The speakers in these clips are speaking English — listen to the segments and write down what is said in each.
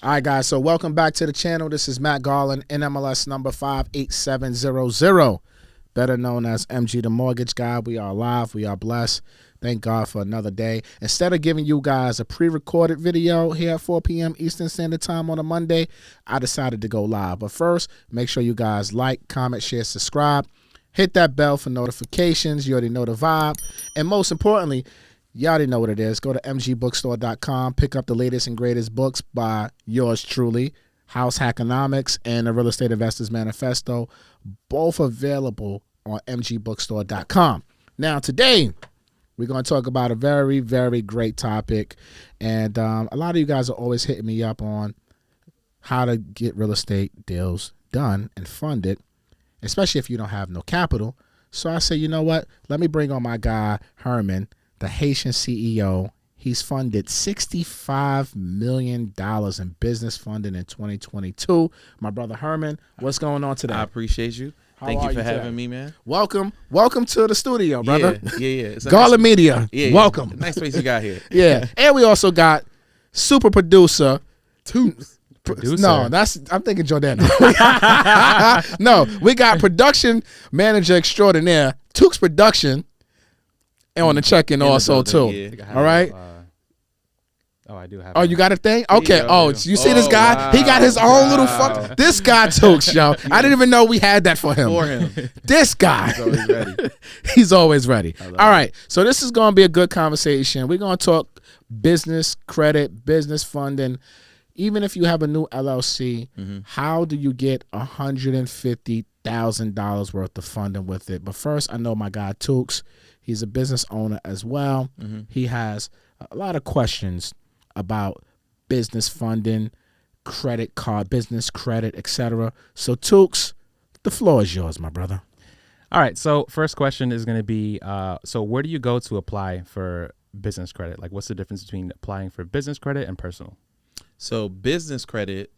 All right, guys. So welcome back to the channel. This is Matt Garland, NMLS number 58700, better known as MG the Mortgage Guy. We are live. We are blessed. Thank God for another day. Instead of giving you guys a pre-recorded video here at 4 p.m. Eastern Standard Time on a Monday, I decided to go live. But first, make sure you guys like, comment, share, subscribe. Hit that bell for notifications. You already know the vibe. And most importantly, you already know what it is. Go to mgbookstore.com. Pick up the latest and greatest books by yours truly, House Hackonomics and the Real Estate Investors Manifesto, both available on mgbookstore.com. Now, today, we're going to talk about a very, very great topic. And a lot of you guys are always hitting me up on how to get real estate deals done and funded, especially if you don't have no capital. So I say, you know what? Let me bring on my guy, Herman, the Haitian CEO. He's funded $65 million in business funding in 2022. My brother Herman, what's going on today? I appreciate you. Thank you for having me, man. Welcome to the studio, brother. Yeah. Garland Media, welcome. Nice place you got here. Yeah, and we also got super producer, Producer? No, I'm thinking Jordana. No, we got production manager extraordinaire, Tukes Production, and on the check-in also too. Yeah. All right. I do have. Oh, you got a thing? Okay. Yeah, You see this guy? wow. He got his own little fuck. This guy Tukes, yo. I didn't even know we had that for him. For him. This guy. He's always ready. He's always ready. love All right. So this is going to be a good conversation. We're going to talk business credit, business funding. Even if you have a new LLC, how do you get $150,000 worth of funding with it? But first, I know my guy Tukes. He's a business owner as well. He has a lot of questions about business funding, credit card, business credit, etc. So Tukes, the floor is yours, my brother. All right. So first question is going to be, so where do you go to apply for business credit? Like, what's the difference between applying for business credit and personal? So business credit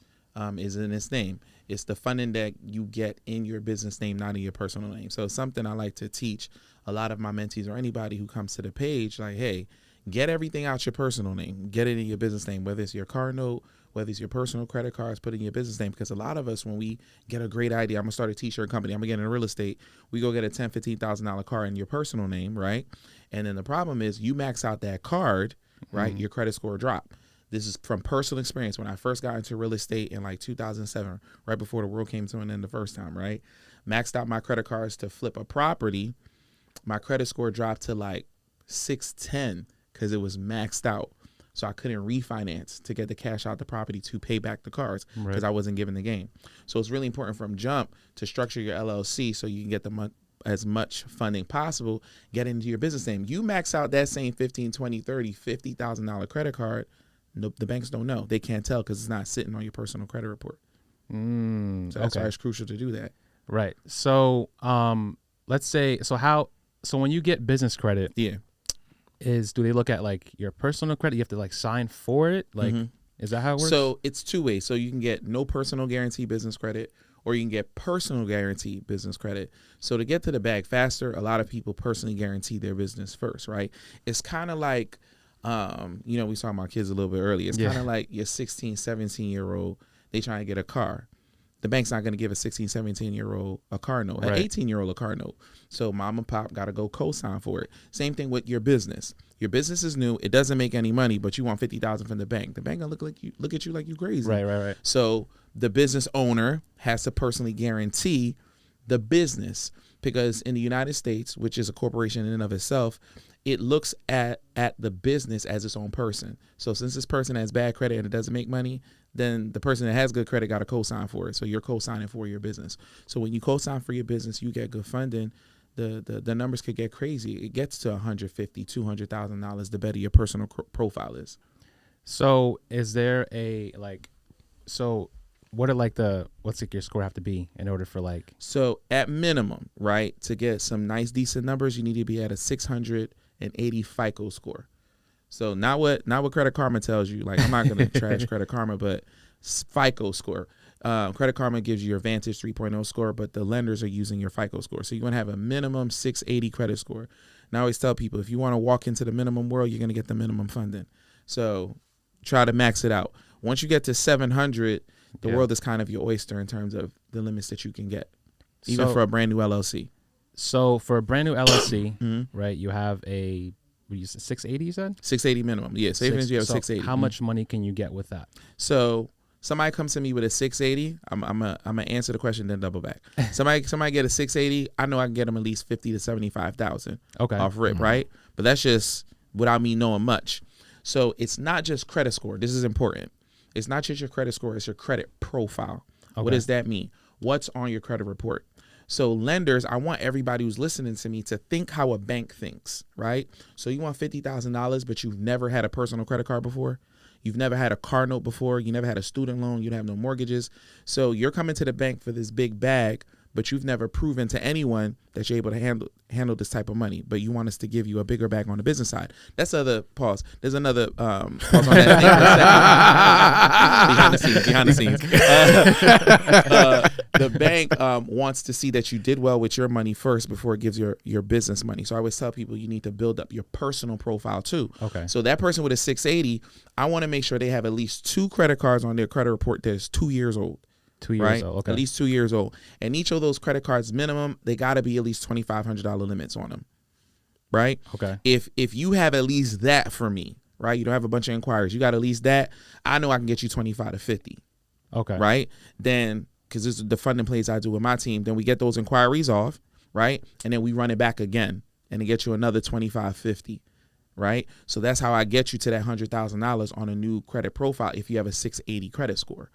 is in its name. It's the funding that you get in your business name, not in your personal name. So it's something I like to teach a lot of my mentees or anybody who comes to the page, like, hey, get everything out your personal name. Get it in your business name, whether it's your car note, whether it's your personal credit cards, put it in your business name. Because a lot of us, when we get a great idea, I'm going to start a t-shirt company, I'm going to get into real estate, we go get a $10,000, $15,000 car in your personal name, right? And then the problem is you max out that card, right? Your credit score drop. This is from personal experience. When I first got into real estate in like 2007, right before the world came to an end the first time, right? Maxed out my credit cards to flip a property. My credit score dropped to like 610 because it was maxed out. So I couldn't refinance to get the cash out the property to pay back the cards because I wasn't given the game. So it's really important from jump to structure your LLC so you can get as much funding possible, get into your business name. You max out that same $15,000, $20,000, $30,000, $50,000 credit card. No, the banks don't know. They can't tell because it's not sitting on your personal credit report. So that's why it's crucial to do that. Right. So let's say, so when you get business credit, do they look at like your personal credit? You have to like sign for it? Like, is that how it works? So it's two ways. So you can get no personal guarantee business credit, or you can get personal guarantee business credit. So to get to the bag faster, a lot of people personally guarantee their business first, right? It's kind of like, we was talking about kids a little bit earlier. It's kind of like your 16, 17-year-old, they trying to get a car. The bank's not going to give a 16, 17-year-old a car note, an 18-year-old a car note. So mom and pop got to go co-sign for it. Same thing with your business. Your business is new. It doesn't make any money, but you want $50,000 from the bank. The bank going to look at you like you crazy. Right. So the business owner has to personally guarantee the business because in the United States, which is a corporation in and of itself, it looks at the business as its own person. So since this person has bad credit and it doesn't make money, then the person that has good credit got to co-sign for it. So you're co-signing for your business. So when you co-sign for your business, you get good funding. The numbers could get crazy. It gets to $150,000, $200,000 the better your personal profile is. So is there what's like your score have to be in order for like? So at minimum, right, to get some nice, decent numbers, you need to be at a 680 FICO score. So not what Credit Karma tells you. Like, I'm not going to trash Credit Karma, but FICO score. Credit Karma gives you your Vantage 3.0 score, but the lenders are using your FICO score. So you want to have a minimum 680 credit score. And I always tell people, if you want to walk into the minimum world, you're going to get the minimum funding. So try to max it out. Once you get to 700, the world is kind of your oyster in terms of the limits that you can get, even for a brand new LLC. So for a brand new LLC, right, you have a 680, you said? 680 minimum. Yeah, say for instance you have 680. How much money can you get with that? So somebody comes to me with a 680, I'm gonna answer the question, then double back. Somebody get a 680, I know I can get them at least 50 to 75,000 off rip, right? But that's just without me knowing much. So it's not just credit score. This is important. It's not just your credit score, it's your credit profile. What does that mean? What's on your credit report? So lenders, I want everybody who's listening to me to think how a bank thinks, right? So you want $50,000, but you've never had a personal credit card before. You've never had a car note before. You never had a student loan. You don't have no mortgages. So you're coming to the bank for this big bag, but you've never proven to anyone that you're able to handle this type of money. But you want us to give you a bigger bag on the business side. That's other pause. There's another pause on that behind the scenes. The bank wants to see that you did well with your money first before it gives your business money. So I always tell people you need to build up your personal profile too. Okay. So that person with a 680, I want to make sure they have at least 2 credit cards on their credit report that's 2 years old. 2 years right? old. Okay. At least 2 years old. And each of those credit cards minimum, they got to be at least $2,500 limits on them. Right? Okay. If you have at least that for me, right? You don't have a bunch of inquiries. You got at least that. I know I can get you 25 to 50. Okay. Right? Then, because this is the funding plays I do with my team, then we get those inquiries off, right? And then we run it back again and it gets you another 25, 50. Right? So that's how I get you to that $100,000 on a new credit profile if you have a 680 credit score.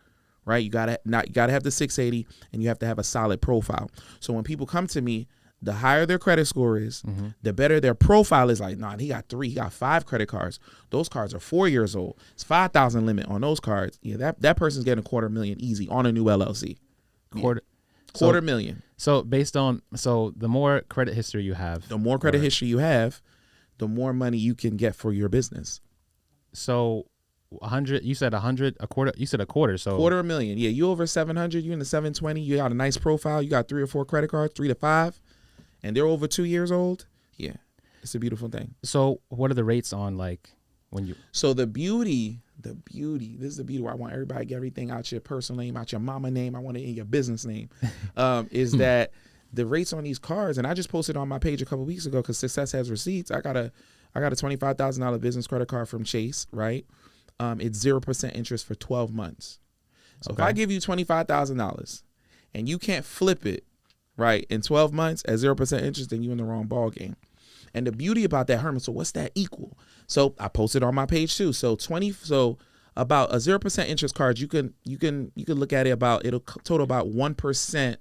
Right? You gotta have the 680 and you have to have a solid profile. So when people come to me, the higher their credit score is, the better their profile is. Like, nah, he got 5 credit cards. Those cards are 4 years old. It's 5,000 limit on those cards. Yeah, that person's getting $250,000 easy on a new LLC. Quarter million. So the more credit history you have, the more credit history you have, the more money you can get for your business. So 100, you said 100, a quarter, you said a quarter, so $250,000. Yeah, you over 700, you in the 720, you got a nice profile, you got 3 or 4 credit cards, 3 to 5, and they're over 2 years old. Yeah, it's a beautiful thing. So what are the rates on, like, when you? So the beauty, this is the beauty where I want everybody to get everything out your personal name, out your mama name, I want it in your business name, is that the rates on these cards, and I just posted on my page a couple weeks ago because Success has receipts. I got a $25,000 business credit card from Chase, right? It's 0% interest for 12 months. So if I give you $25,000 and you can't flip it, right, in 12 months at 0% interest, then you're in the wrong ball game. And the beauty about that, Herman, so what's that equal? So I posted on my page too. So about a 0% interest card, you can look at it it'll total about 1%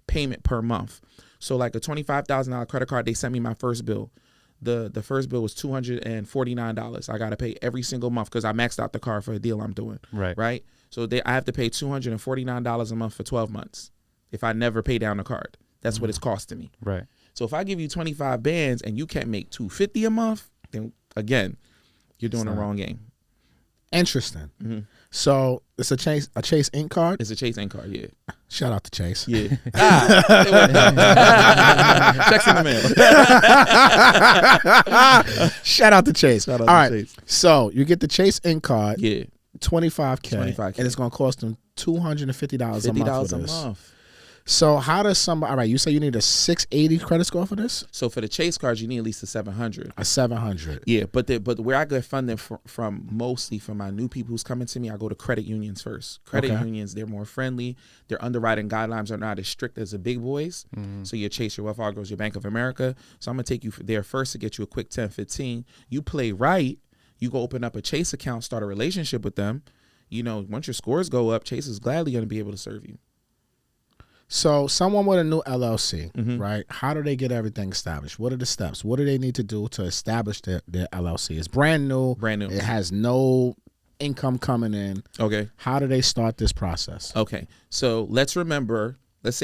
payment per month. So like a $25,000 credit card, they sent me my first bill. The first bill was $249. I got to pay every single month because I maxed out the card for a deal I'm doing. Right. So I have to pay $249 a month for 12 months if I never pay down the card. That's what it's costing me. Right. So if I give you 25 bands and you can't make $250 a month, then again, you're doing the wrong game. Interesting. So it's a Chase Ink card? It's a Chase Ink card, yeah. Shout out to Chase. Yeah. Checks in the mail. Shout out to Chase. Shout out All to right. Chase. So you get the Chase Ink card. Yeah. $25K. And it's going to cost them $250 a month for this. month. So how does somebody, all right, you say you need a 680 credit score for this? So for the Chase cards, you need at least a 700. A 700. Yeah, but where I get funding from mostly from my new people who's coming to me, I go to credit unions first. Credit unions, they're more friendly. Their underwriting guidelines are not as strict as the big boys. So your Chase, your Wells Fargo, your Bank of America. So I'm going to take you there first to get you a quick 10, 15. You play right. You go open up a Chase account, start a relationship with them. You know, once your scores go up, Chase is gladly going to be able to serve you. So someone with a new LLC, right? How do they get everything established? What are the steps? What do they need to do to establish their LLC? It's brand new. Brand new. It has no income coming in. Okay. How do they start this process? Okay. So let's say,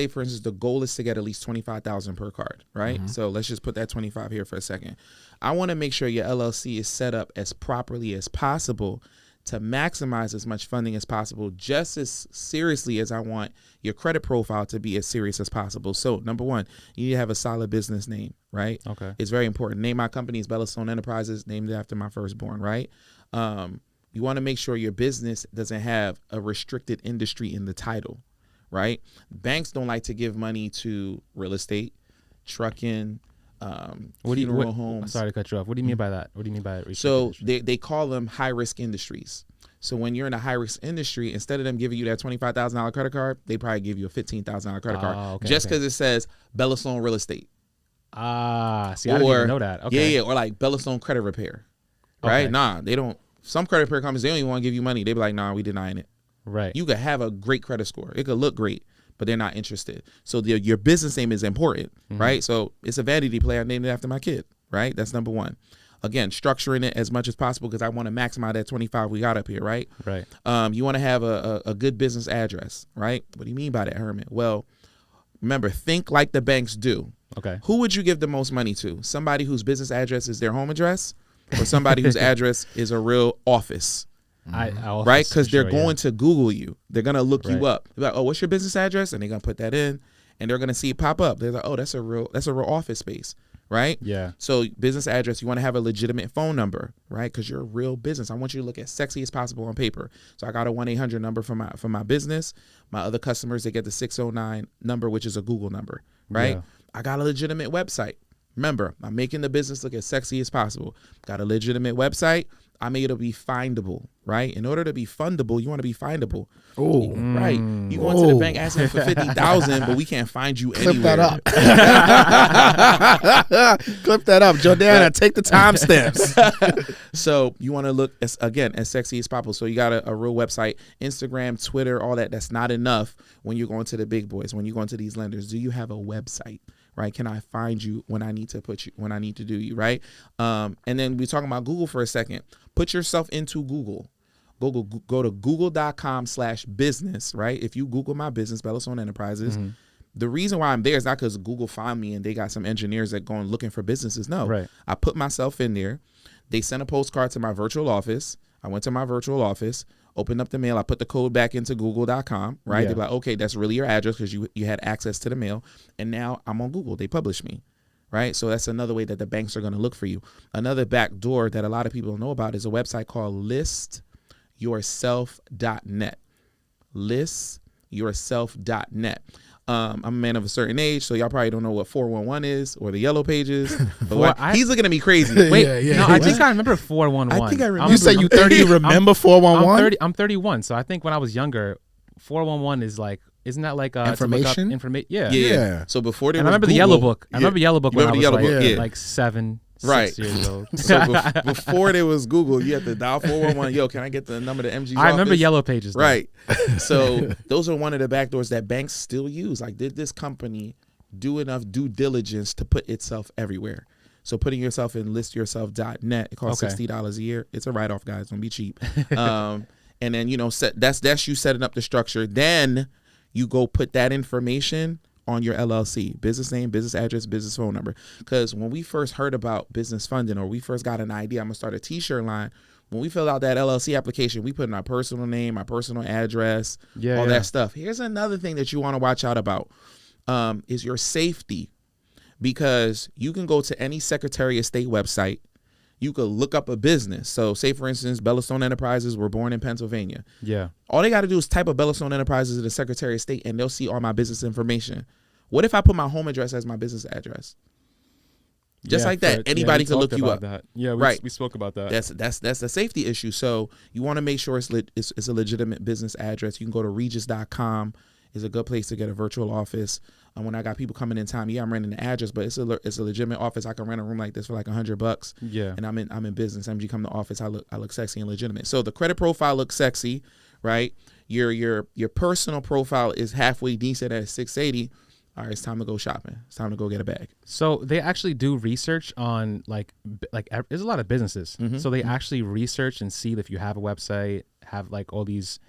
for instance, the goal is to get at least $25,000 per card, right? So let's just put that 25 here for a second. I want to make sure your LLC is set up as properly as possible to maximize as much funding as possible, just as seriously as I want your credit profile to be as serious as possible. So number one, you need to have a solid business name, right? Okay. It's very important. Name my company is Bellastone Enterprises, named after my firstborn, right? You want to make sure your business doesn't have a restricted industry in the title, right? Banks don't like to give money to real estate, trucking, funeral homes. Sorry to cut you off. What do you mean by that? What do you mean by restricted So industry? they call them high risk industries. So when you're in a high risk industry, instead of them giving you that $25,000 credit card, they probably give you a $15,000 credit card just because it says Bellastone Real Estate. See, I didn't even know that. Okay. Yeah, or like Bellastone Credit Repair, right? Okay. Nah, they don't. Some credit repair companies, they don't even want to give you money. They be like, nah, we denying it. Right. You could have a great credit score. It could look great, but they're not interested. So your business name is important, right? So it's a vanity play. I named it after my kid, right? That's number one. Again, structuring it as much as possible because I want to maximize that 25 we got up here, right? Right. You want to have a good business address, right? What do you mean by that, Herman? Well, remember, think like the banks do. Okay. Who would you give the most money to? Somebody whose business address is their home address or somebody whose address is a real office? Right? Because they're going to Google you. They're going to look you up. They're like, oh, what's your business address? And they're going to put that in and they're going to see it pop up. They're like, oh, that's a real office space. Right? Yeah. So business address, you want to have a legitimate phone number, right? Because you're a real business. I want you to look as sexy as possible on paper. So I got a 1-800 number for my business. My other customers, they get the 609 number, which is a Google number, right? Yeah. I got a legitimate website. Remember, I'm making the business look as sexy as possible. Got a legitimate website. I made it to be findable, right? In order to be fundable, you want to be findable. Oh, right. You go into the bank asking for 50,000, but we can't find you Clip anywhere. that up. Clip that up, Jordana. Take the timestamps. So you want to look as sexy as possible. So you got a real website, Instagram, Twitter, all that. That's not enough when you're going to the big boys. When you're going to these lenders, do you have a website? Right? Can I find you when I need to do you, right? And then we're talking about Google for a second. Put yourself into Google. Go to google.com/business, right? If you Google my business, Bellastone Enterprises, the reason why I'm there is not because Google found me and they got some engineers that going looking for businesses. No, right. I put myself in there. They sent a postcard to my virtual office. I went to my virtual office, opened up the mail. I put the code back into google.com, right? Yeah. They're like, okay, that's really your address because you had access to the mail. And now I'm on Google. They publish me, right? So that's another way that the banks are going to look for you. Another back door that a lot of people don't know about is a website called listyourself.net. Listyourself.net. I'm a man of a certain age, so y'all probably don't know what 411 is or the yellow pages. But he's looking at me crazy. Wait, Yeah. no, I think I remember 411. I think I remember. You say you 30, you remember 411? I'm 31, so I think when I was younger, 411 is like, isn't that like information? Information? Yeah. So before there And I was remember the Google, Yellow Book. I remember Yellow Book when I was like 7, 6 years old. So before there was Google, you had to dial 411. Yo, can I get the number to MG's I remember office? Yellow Pages. Though. Right. So those are one of the back doors that banks still use. Like, did this company do enough due diligence to put itself everywhere? So putting yourself in listyourself.net, it costs $60 a year. It's a write-off, guys. Don't be cheap. And then, that's you setting up the structure. Then you go put that information on your LLC, business name, business address, business phone number. Because when we first heard about business funding, or we first got an idea, I'm gonna start a t-shirt line. When we filled out that LLC application, we put in our personal name, our personal address, all that stuff. Here's another thing that you want to watch out about, is your safety. Because you can go to any Secretary of State website. You could look up a business. So say, for instance, Bellastone Enterprises were born in Pennsylvania. Yeah. All they got to do is type up Bellastone Enterprises in the Secretary of State, and they'll see all my business information. What if I put my home address as my business address? Just like that. Anybody can look you up. That. Yeah, we spoke about that. That's a safety issue. So you want to make sure it's a legitimate business address. You can go to regis.com. Is a good place to get a virtual office. When I got people coming in time, I'm renting the address, but it's a legitimate office. I can rent a room like this for like $100. Yeah. And I'm in business. MG come to the office. I look sexy and legitimate. So the credit profile looks sexy, right? Your personal profile is halfway decent at 680. All right, it's time to go shopping. It's time to go get a bag. So they actually do research on like there's a lot of businesses. Mm-hmm. So they actually research and see if you have a website, have like all these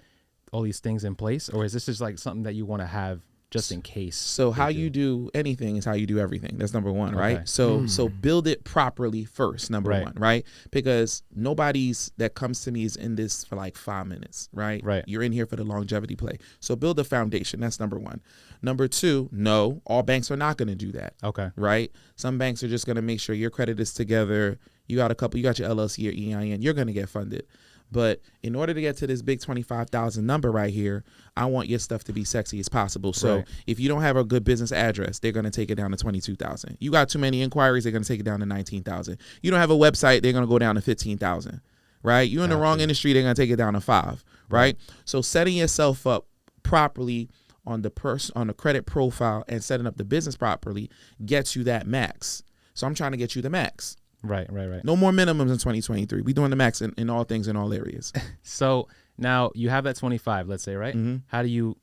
things in place, or is this just like something that you want to have just in case? So how you do anything is how you do everything. That's number one, right? Okay. So build it properly first, number one, right? Because nobody's that comes to me is in this for like 5 minutes, right? Right. You're in here for the longevity play. So build a foundation. That's number one. Number two, no, all banks are not going to do that. Okay. Right? Some banks are just going to make sure your credit is together. You got your LLC or EIN. You're going to get funded. But in order to get to this big 25,000 number right here, I want your stuff to be sexy as possible. So if you don't have a good business address, they're going to take it down to 22,000. You got too many inquiries, they're going to take it down to 19,000. You don't have a website, they're going to go down to 15,000. Right? You're in the wrong industry, they're going to take it down to 5. Right? So setting yourself up properly on the credit profile and setting up the business properly gets you that max. So I'm trying to get you the max. Right. No more minimums in 2023. We doing the max in all things, in all areas. So now you have that 25, let's say, right? Mm-hmm. How do you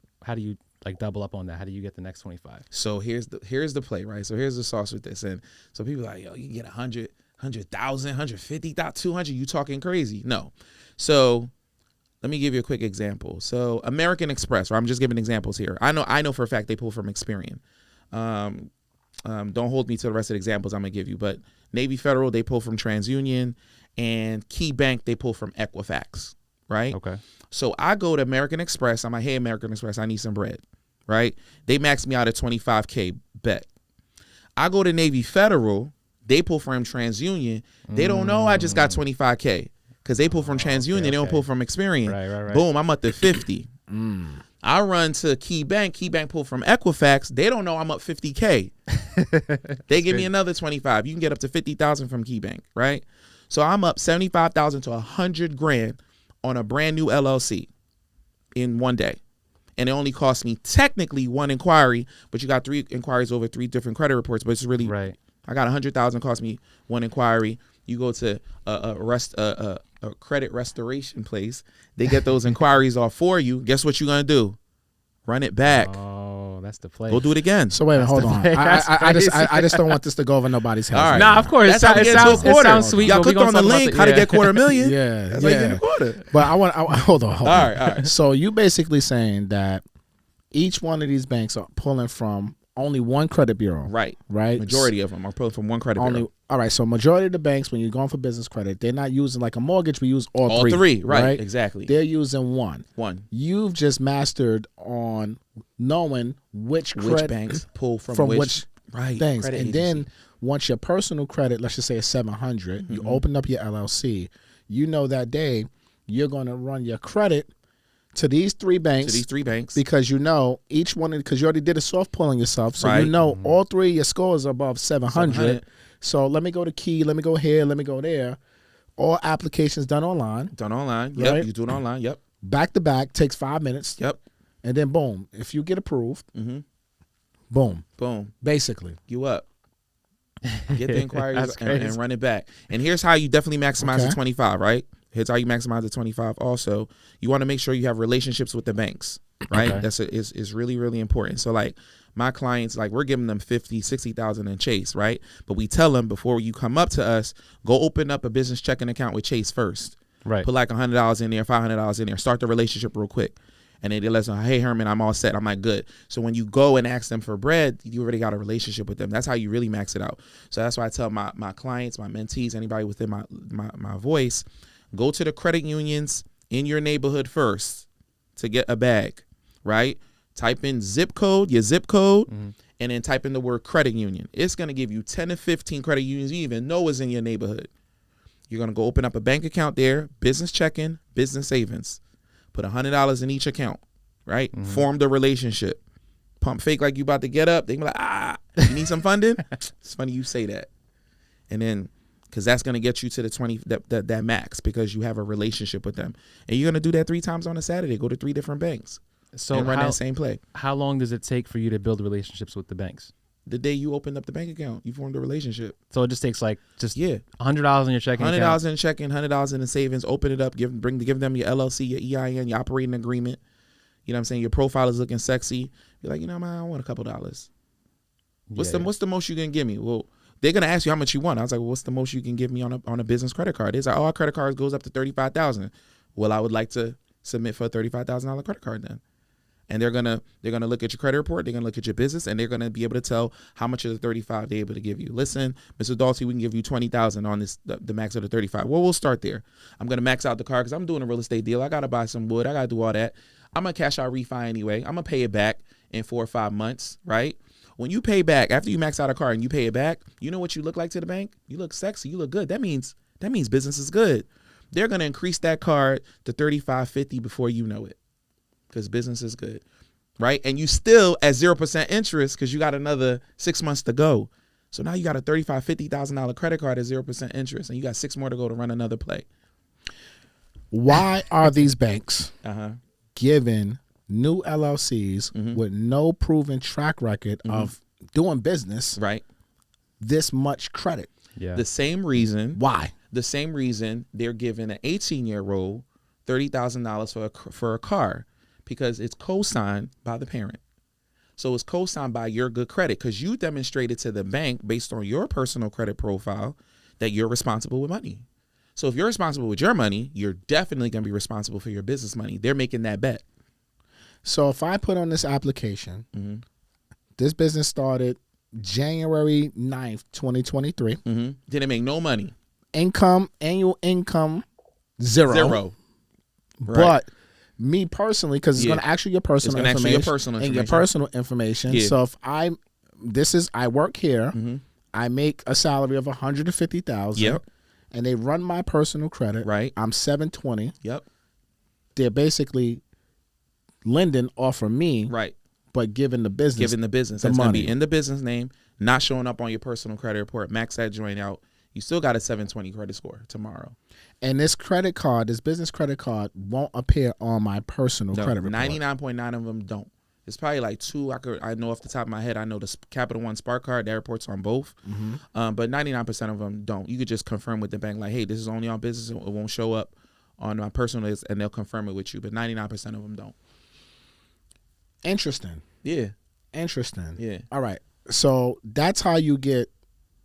like double up on that? How do you get the next 25? So here's the play, right? So here's the sauce with this. And so people are like, yo, you can get 100, 100,000, 150,000, 200. You talking crazy? No. So let me give you a quick example. So American Express, or I'm just giving examples here. I know for a fact they pull from Experian. Don't hold me to the rest of the examples I'm gonna give you, but Navy Federal, they pull from TransUnion, and Key Bank, they pull from Equifax, right? Okay. So I go to American Express. I'm like, hey, American Express, I need some bread, right? They max me out at 25K, bet. I go to Navy Federal, they pull from TransUnion. They don't know I just got 25K because they pull from TransUnion. They don't pull from Experian. Right. Boom, I'm up to 50. I run to Key Bank pull from Equifax. They don't know I'm up 50K. They give me another 25. You can get up to 50,000 from Key Bank, right? So I'm up 75,000 to 100 grand on a brand new LLC in one day. And it only cost me technically one inquiry, but you got 3 inquiries over 3 different credit reports. But it's really, right. I got 100,000 cost me one inquiry. You go to a credit restoration place. They get those inquiries off for you. Guess what you're going to do? Run it back. Oh, that's the play. Go do it again. So wait, hold on. I just don't want this to go over nobody's head. All right. Nah, of course. That's how we get to a quarter. It sounds sweet. Y'all but we clicked on the gonna talk link, about how to get $250,000. Yeah, That's how you get a quarter. But hold on. All right. So you basically saying that each one of these banks are pulling from only one credit bureau. Right. Right. Majority of them are pulling from one credit bureau. All right. So majority of the banks, when you're going for business credit, they're not using like a mortgage. We use all three. All three. Right. Exactly. They're using one. You've just mastered on knowing which banks pull from which things. And agency. then once your personal credit, let's just say it's 700, you open up your LLC. You know that day you're going to run your credit to these 3 banks. Because you know each one, because you already did a soft pulling yourself. So you know all 3 of your scores are above 700. So let me go to Key, let me go here, let me go there. All applications done online. Yep. Right? You do it online. Yep. Back to back, takes 5 minutes. Yep. And then boom, if you get approved, boom. Basically. You up. Get the inquiries and run it back. And here's how you definitely maximize the 25, right? Here's how you maximize the 25. Also, you want to make sure you have relationships with the banks, right? Okay. Is really, really important. So like my clients, like we're giving them 50, 60,000 in Chase, right? But we tell them before you come up to us, go open up a business checking account with Chase first. Right. Put like $100 in there, $500 in there. Start the relationship real quick. And they let us know, hey, Herman, I'm all set. I'm like, good. So when you go and ask them for bread, you already got a relationship with them. That's how you really max it out. So that's why I tell my clients, my mentees, anybody within my voice, go to the credit unions in your neighborhood first to get a bag, right? Type in your zip code, and then type in the word credit union. It's going to give you 10 to 15 credit unions you even know is in your neighborhood. You're going to go open up a bank account there, business checking, business savings. Put $100 in each account, right? Form the relationship. Pump fake like you about to get up. They be like, you need some funding? It's funny you say that. And then, because that's going to get you to the 20, that max, because you have a relationship with them. And you're going to do that 3 times on a Saturday. Go to 3 different banks. So and run that same play. How long does it take for you to build relationships with the banks? The day you opened up the bank account, you formed a relationship. So it just takes $100 in your checking account. $100 in checking, $100 in the savings. Open it up. Give them your LLC, your EIN, your operating agreement. You know what I'm saying? Your profile is looking sexy. You're like, man, I want a couple dollars. What's the most you can give me? Well, they're gonna ask you how much you want. I was like, well, what's the most you can give me on a business credit card? It's like, our credit card goes up to $35,000. Well, I would like to submit for a $35,000 credit card then. And they're gonna look at your credit report, they're gonna look at your business, and they're gonna be able to tell how much of the 35 they're able to give you. Listen, Mr. Dalty, we can give you 20,000 on this, the max of the 35. Well, we'll start there. I'm gonna max out the car because I'm doing a real estate deal. I gotta buy some wood. I gotta do all that. I'm gonna cash out refi anyway. I'm gonna pay it back in 4 or 5 months, right? When you pay back after you max out a car and you pay it back, you know what you look like to the bank? You look sexy. You look good. That means business is good. they're going to increase that card to $35.50 before you know it, because business is good, right? And you still at 0% interest because you got another 6 months to go. So now you got a $35,000, $50,000 credit card at 0% interest, and you got 6 more to go to run another play. Why are these banks giving new LLCs with no proven track record of doing business this much credit? Yeah. The same reason. Why? The same reason they're giving an 18-year-old $30,000 for a car, because it's co-signed by the parent. So it's co-signed by your good credit, because you demonstrated to the bank based on your personal credit profile that you're responsible with money. So if you're responsible with your money, you're definitely going to be responsible for your business money. They're making that bet. So if I put on this application, this business started January 9th, 2023. Didn't make no money. Annual income, zero. Right. But me personally, because it's going to ask you your personal information. And your personal information. Yeah. So if I work here, I make a salary of $150,000. Yep. And they run my personal credit. Right. I'm 720. Yep. They're basically lending off of me. Right. But giving the business. That's going to be in the business name, not showing up on your personal credit report. Max that joint out. You still got a 720 credit score tomorrow. And this credit card, this business credit card, won't appear on my personal credit report. 99.9 of them don't. It's probably like two. I know off the top of my head. I know the Capital One Spark card. That reports on both. But 99% of them don't. You could just confirm with the bank, like, hey, this is only on business. It won't show up on my personal list, and they'll confirm it with you. But 99% of them don't. Interesting. Yeah. Interesting. Yeah. All right. So that's how you get.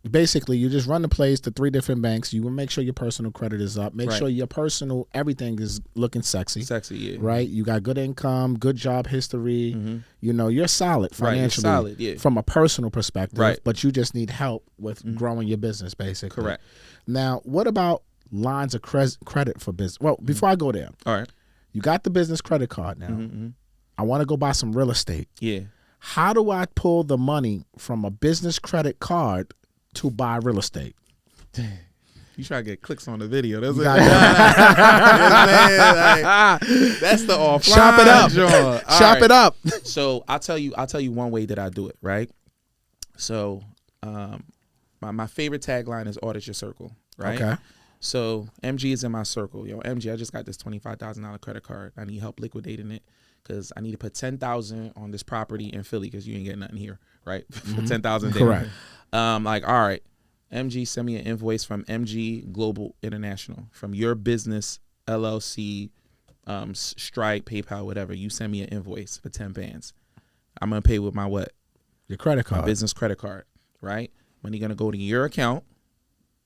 Basically, you just run the plays to 3 different banks. You will make sure your personal credit is up. Make sure your personal everything is looking sexy. Yeah. Right? You got good income, good job history. You know, you're solid financially from a personal perspective. Right. But you just need help with growing your business, basically. Correct. Now, what about lines of credit for business? Well, before I go there, all right, you got the business credit card now. I want to go buy some real estate. Yeah. How do I pull the money from a business credit card to buy real estate? You try to get clicks on the video. That's that's the offline. Shop it up. Shop it up. So I'll tell you one way that I do it, right? So my favorite tagline is audit your circle, right? Okay. So MG is in my circle. Yo, MG, I just got this $25,000 credit card. I need help liquidating it because I need to put $10,000 on this property in Philly because you ain't getting nothing here, right? For $10,000 there. Correct. Like, all right, MG, send me an invoice from MG Global International, from your business, LLC, Stripe, PayPal, whatever. You send me an invoice for 10 bands. I'm going to pay with my what? Your credit card. My business credit card, right? Money going to go to your account,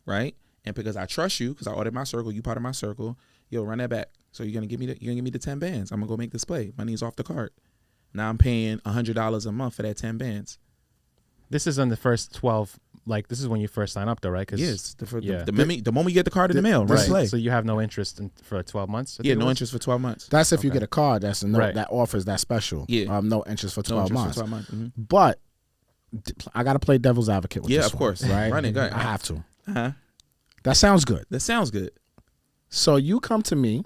right? And because I trust you, because I audit my circle, you part of my circle, yo, run that back. So you're gonna give me the 10 bands. I'm gonna go make this play. Money's off the card. Now I'm paying $100 a month for that 10 bands. This is on the first 12. Like, this is when you first sign up, though, right? Yes. The moment you get the card in the mail, right. play. So you have no interest for 12 months? Yeah, no interest for 12 months. That's if you get a card that's that offers that special. Yeah. No interest for 12 months. For 12 months. But I got to play devil's advocate with this of course. one, right? Run it. Go ahead. I have to. Uh-huh. That sounds good. That sounds good. So you come to me,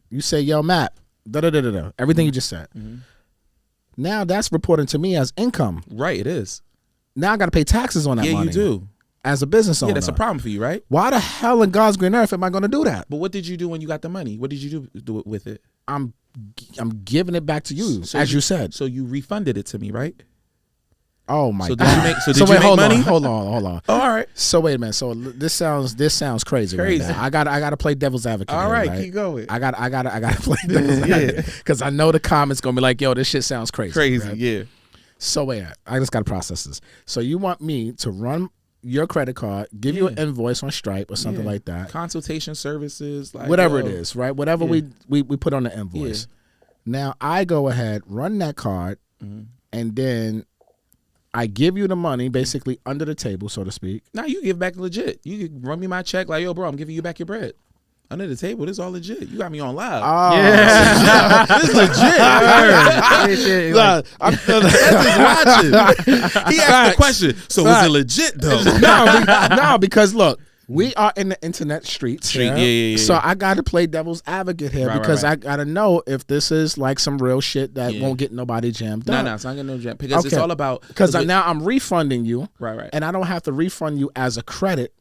you say, yo, Matt, everything you just said. Now that's reporting to me as income. Right, it is. Now I got to pay taxes on that money. Yeah, you do. As a business owner. Yeah, that's a problem for you, right? Why the hell in God's green earth am I going to do that? But what did you do when you got the money? What did you do with it? I'm giving it back to you, as you said. So you refunded it to me, right? Oh my God! Did you make money? Hold on. Oh, all right. So wait a minute. So this sounds crazy. Crazy. Right now. I got to play devil's advocate. All right, right, keep going. I got to play devil's advocate because I know the comments gonna be like, "Yo, this shit sounds crazy." Crazy, right? yeah. So wait, I just got to process this. So you want me to run your credit card, give you an invoice on Stripe or something like that, consultation services, like whatever it is, right? Whatever we put on the invoice. Now I go ahead, run that card, and then I give you the money basically under the table, so to speak. Now you give back legit. You can run me my check like, yo, bro, I'm giving you back your bread. Under the table, this is all legit. You got me on live. Oh, yeah. This is legit. I'm just watching. He asked the question, so was it legit though? No, because look, We are in the internet streets. Yeah. So I got to play devil's advocate here because right. I got to know if this is like some real shit that won't get nobody jammed up. No, it's not getting no jam because it's all about because now I'm refunding you, right, and I don't have to refund you as a credit.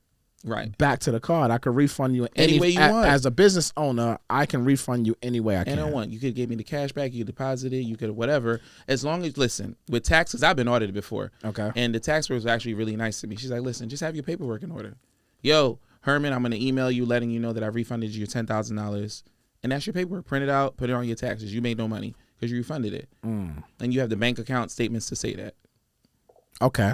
Right. Back to the card. I could refund you any way you want. As a business owner, I can refund you any way I can. And I want. You could give me the cash back, you could deposit it, you could whatever. As long as, listen, with taxes, I've been audited before. Okay. And the tax was actually really nice to me. She's like, listen, just have your paperwork in order. Yo, Herman, I'm going to email you letting you know that I refunded you your $10,000. And that's your paperwork. Print it out, put it on your taxes. You made no money because you refunded it. And you have the bank account statements to say that. Okay.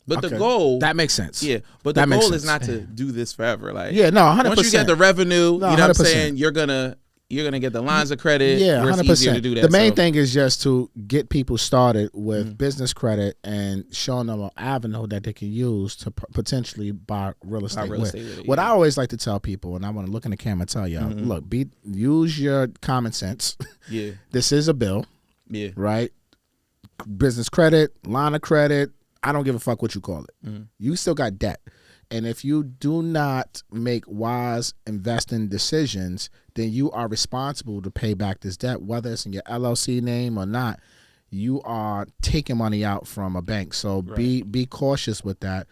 But the goal, that makes sense. Yeah, but the goal is not to do this forever. Like, yeah, no, 100%. Once you get the revenue, you know 100%. What I'm saying, you're gonna get the lines of credit. Yeah, 100%. It's easier to do that. The main thing is just to get people started with business credit and showing them an avenue that they can use to potentially buy real estate with. What I always like to tell people, and I want to look in the camera and tell y'all, look, use your common sense. Yeah, this is a bill. Yeah, right. Business credit, line of credit. I don't give a fuck what you call it. You still got debt. And if you do not make wise investing decisions, then you are responsible to pay back this debt, whether it's in your LLC name or not. You are taking money out from a bank. So be cautious with that.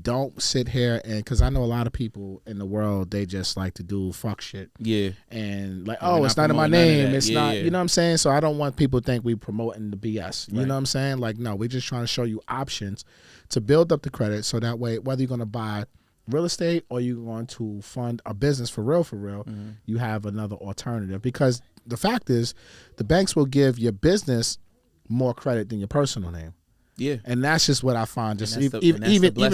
Don't sit here and, because I know a lot of people in the world, they just like to do fuck shit. Yeah. And like, oh, it's not in my name. It's not, you know what I'm saying? So I don't want people to think we promoting the BS. You know what I'm saying? Like, no, we're just trying to show you options to build up the credit so that way, whether you're going to buy real estate or you're going to fund a business for real, you have another alternative. Because the fact is, the banks will give your business more credit than your personal name. Yeah, and that's just what I find. Just even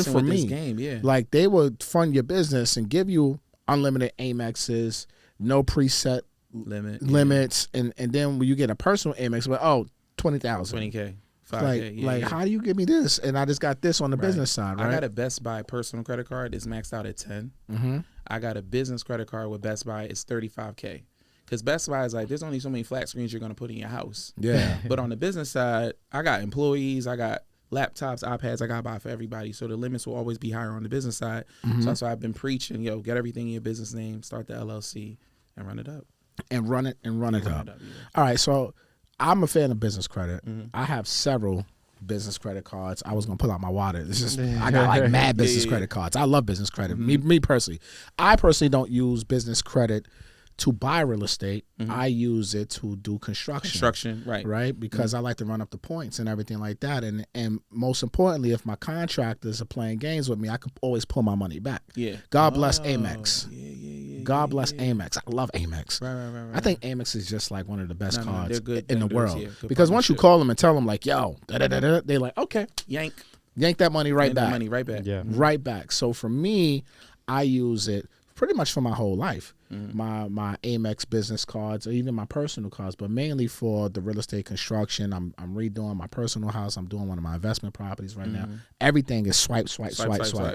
for me, game, like they would fund your business and give you unlimited Amexes, no preset limits, and then when you get a personal Amex, like $20,000, $20K, $5K. Like how do you give me this? And I just got this on the business side. Right? I got a Best Buy personal credit card. It's maxed out at 10. I got a business credit card with Best Buy. It's $35K. Because Best Buy is like, there's only so many flat screens you're going to put in your house. Yeah. But on the business side, I got employees, I got laptops, iPads, I got to buy for everybody. So the limits will always be higher on the business side. So that's why I've been preaching, get everything in your business name, start the LLC, and run it up. And run it up. All right, so I'm a fan of business credit. I have several business credit cards. I was going to pull out my wallet. It's just, I got like mad business credit cards. I love business credit. Me personally. I personally don't use business credit to buy real estate. I use it to do construction. Right? Because I like to run up the points and everything like that. And most importantly, if my contractors are playing games with me, I can always pull my money back. Yeah. God bless Amex. God bless Amex. I love Amex. Right. I think Amex is just like one of the best cards in the world. Yeah, because once you call them and tell them like, yo, they're like, okay. Yank that money right back. Yeah. Right back. So for me, I use it pretty much for my whole life. My Amex business cards or even my personal cards, but mainly for the real estate construction. I'm redoing my personal house. I'm doing one of my investment properties right now. Everything is swipe.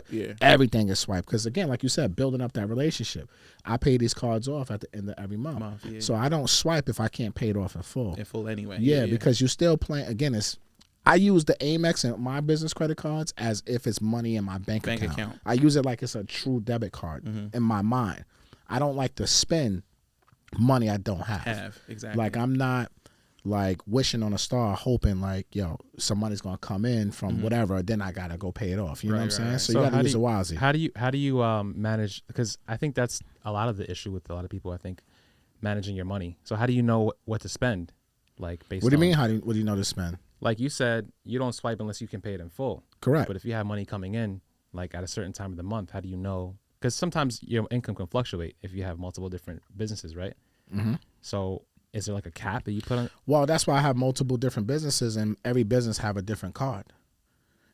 Yeah. Everything is swipe. Because again, like you said, building up that relationship. I pay these cards off at the end of every month. So I don't swipe if I can't pay it off in full. In full anyway. Yeah, because you're still playing. Again, I use the Amex and my business credit cards as if it's money in my bank account. I use it like it's a true debit card in my mind. I don't like to spend money I don't have. Exactly. Like I'm not like wishing on a star, hoping like, some money's gonna come in from whatever, then I gotta go pay it off. You know what I'm saying? So you gotta use it wisely. How do you manage? Because I think that's a lot of the issue with a lot of people. I think managing your money. So how do you know what to spend? Like based. What do you mean? What do you know to spend? Like you said, you don't swipe unless you can pay it in full. Correct. But if you have money coming in, like at a certain time of the month, how do you know? Because sometimes your income can fluctuate if you have multiple different businesses, right? So is there like a cap that you put on? Well, that's why I have multiple different businesses, and every business have a different card.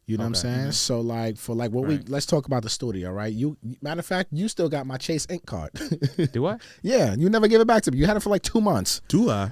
You know what I'm saying? So like for like what let's talk about the studio, right? You matter of fact, you still got my Chase Ink card. Do I? Yeah, you never gave it back to me. You had it for like 2 months. Do I?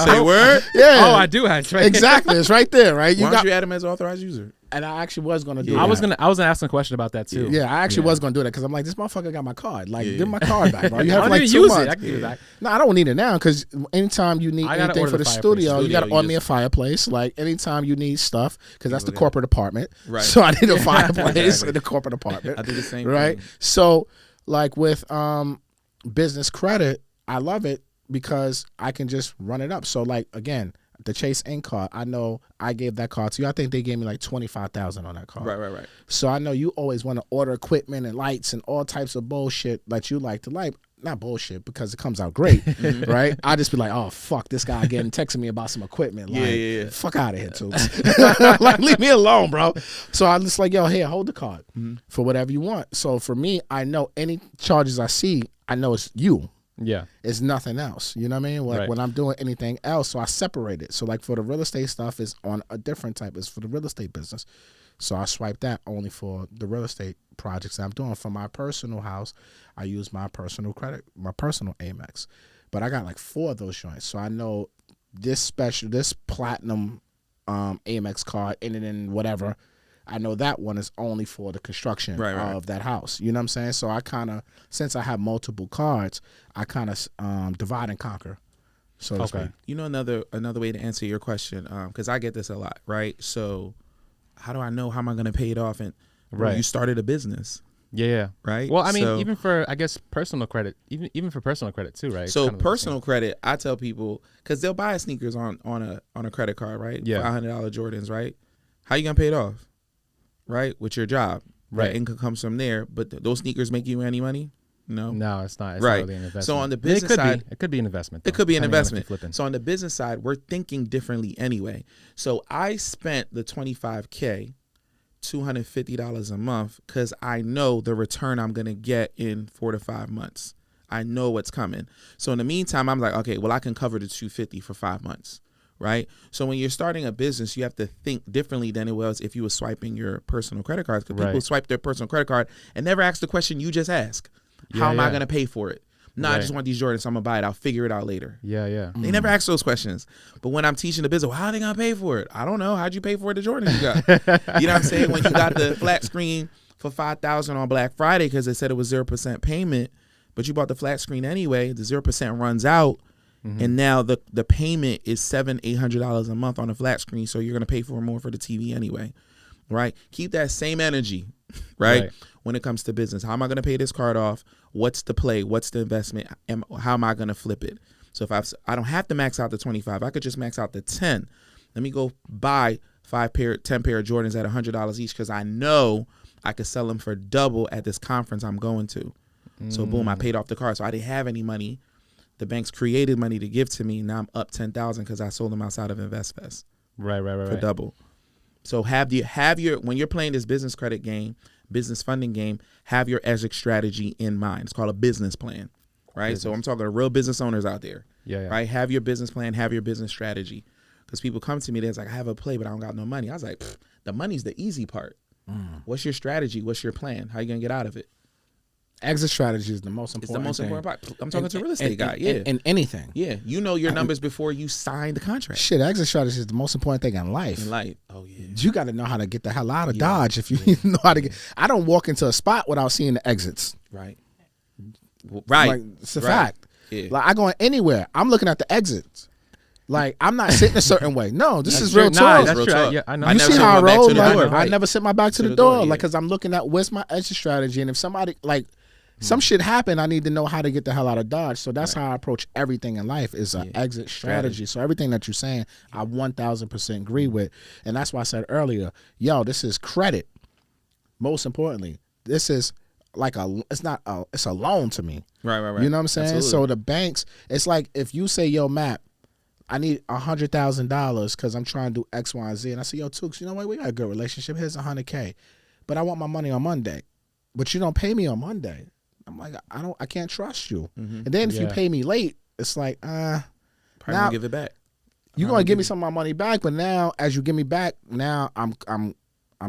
Say word? Yeah. Oh, I do have it. Exactly. It's right there, right? Why don't you add him as authorized user? And I actually was gonna do. I was gonna ask a question about that too. Yeah, I actually was gonna do that because I'm like, this motherfucker got my card. Like, give my card back, bro. You have I like didn't 2 use months. it. I can give it back. No, I don't need it now because anytime you need I gotta anything order for the the fireplace. studio, you got to You order me a just- fireplace. Like anytime you need stuff, because that's the Okay. corporate apartment. Right. So I need a fireplace Exactly. in the corporate apartment. I do the same Right. thing. So like with business credit, I love it because I can just run it up. So like again, the Chase Ink card, I know I gave that card to you. I think they gave me like 25,000 on that card. Right. So I know you always want to order equipment and lights and all types of bullshit that you like to like. Not bullshit because it comes out great, right? I just be like, oh fuck, this guy again texting me about some equipment. Like, Yeah. fuck out of here, too. Like, leave me alone, bro. So I'm just like, yo, here, hold the card for whatever you want. So for me, I know any charges I see, I know it's you. Yeah. It's nothing else. You know what I mean? Like Right. when I'm doing anything else, so I separate it. So like for the real estate stuff is on a different type. It's for the real estate business. So I swipe that only for the real estate projects that I'm doing. For my personal house, I use my personal credit, my personal Amex. But I got like 4 of those joints. So I know this platinum Amex card, and then whatever, I know that one is only for the construction of that house. You know what I'm saying? So I kind of, since I have multiple cards, I kind of divide and conquer. So to speak. You know, another way to answer your question, because I get this a lot, right? So how do I know how am I going to pay it off? And you started a business. Yeah. Right. Well, I mean, So- even for, I guess, personal credit, even for personal credit too, right? So Kind of the personal credit, I tell people, because they'll buy sneakers on a credit card, right? Yeah. $500 Jordans, right? How you gonna pay it off? Right, with your job, Right. That income comes from there. But those sneakers make you any money? No. same. No, it's not. It's Right. not really an investment. So on the It business could side, be. It could be an investment. it though, could be an depending on what you're investment. flipping. So on the business side, we're thinking differently anyway. So I spent the $25K, $250 a month, because I know the return I'm gonna get in 4 to 5 months. I know what's coming. So in the meantime, I'm like, okay, well, I can cover the $250 for 5 months, right? So when you're starting a business, you have to think differently than it was if you were swiping your personal credit cards. Because people Right. swipe their personal credit card and never ask the question you just asked. How Yeah, am I yeah. gonna pay for it? No, I Right. just want these Jordans, so I'm gonna buy it. I'll figure it out later. Yeah. They never ask those questions. But when I'm teaching the business, well, how are they gonna pay for it? I don't know. How'd you pay for the Jordans you got? You know what I'm saying? When you got the flat screen for $5,000 on Black Friday because they said it was 0% payment, but you bought the flat screen anyway, the 0% runs out, and now the payment is $700-800 a month on a flat screen, so you're gonna pay for more for the TV anyway. Right? Keep that same energy, right? When it comes to business. How am I going to pay this card off? What's the play? What's the investment? How am I going to flip it? So if I don't have to max out the 25, I could just max out the 10. Let me go buy 10 pair of Jordans at $100 each because I know I could sell them for double at this conference I'm going to. So boom, I paid off the card. So I didn't have any money. The banks created money to give to me. Now I'm up 10,000 because I sold them outside of InvestFest. Right. For double. So have your when you're playing this business credit game, business funding game, have your exit strategy in mind. It's called a business plan, right? So I'm talking to real business owners out there, right? Have your business plan, have your business strategy, because people come to me, they're like, I have a play, but I don't got no money. I was like, the money's the easy part. What's your strategy? What's your plan? How you gonna get out of it? Exit strategy is the most important. It's the most thing. important part. I'm talking to a real estate guy. Yeah, In anything. yeah. You know your numbers before you sign the contract. Shit, exit strategy is the most important thing in life. Oh yeah. You got to know how to get the hell out of Dodge. If you know how to get, I don't walk into a spot without seeing the exits. Right. Like, it's a fact. Yeah. Like I go anywhere, I'm looking at the exits. Like I'm not sitting a certain way. No, this is real Nah, talk. that's real true. talk. Yeah, I know. I You never see sit how I my back roll? to the Like, door. I Right. never sit my back to the the door, door, yeah. like, because I'm looking at where's my exit strategy, and if somebody like some shit happen, I need to know how to get the hell out of Dodge. So that's how I approach everything in life is an exit strategy. So everything that you're saying, I 1,000% agree with, and that's why I said earlier, yo, this is credit. Most importantly, this is like it's a loan to me. Right. You know what I'm saying? Absolutely. So the banks, it's like if you say, yo, Matt, I need $100,000 because I'm trying to do X, Y, and Z. And I say, yo, Tooks, you know what? We got a good relationship. Here's $100K. But I want my money on Monday. But you don't pay me on Monday. I'm like, I can't trust you. And then if you pay me late, it's like, Probably now- gonna give it back. you're gonna give me some of my money back, but now as you give me back, now I'm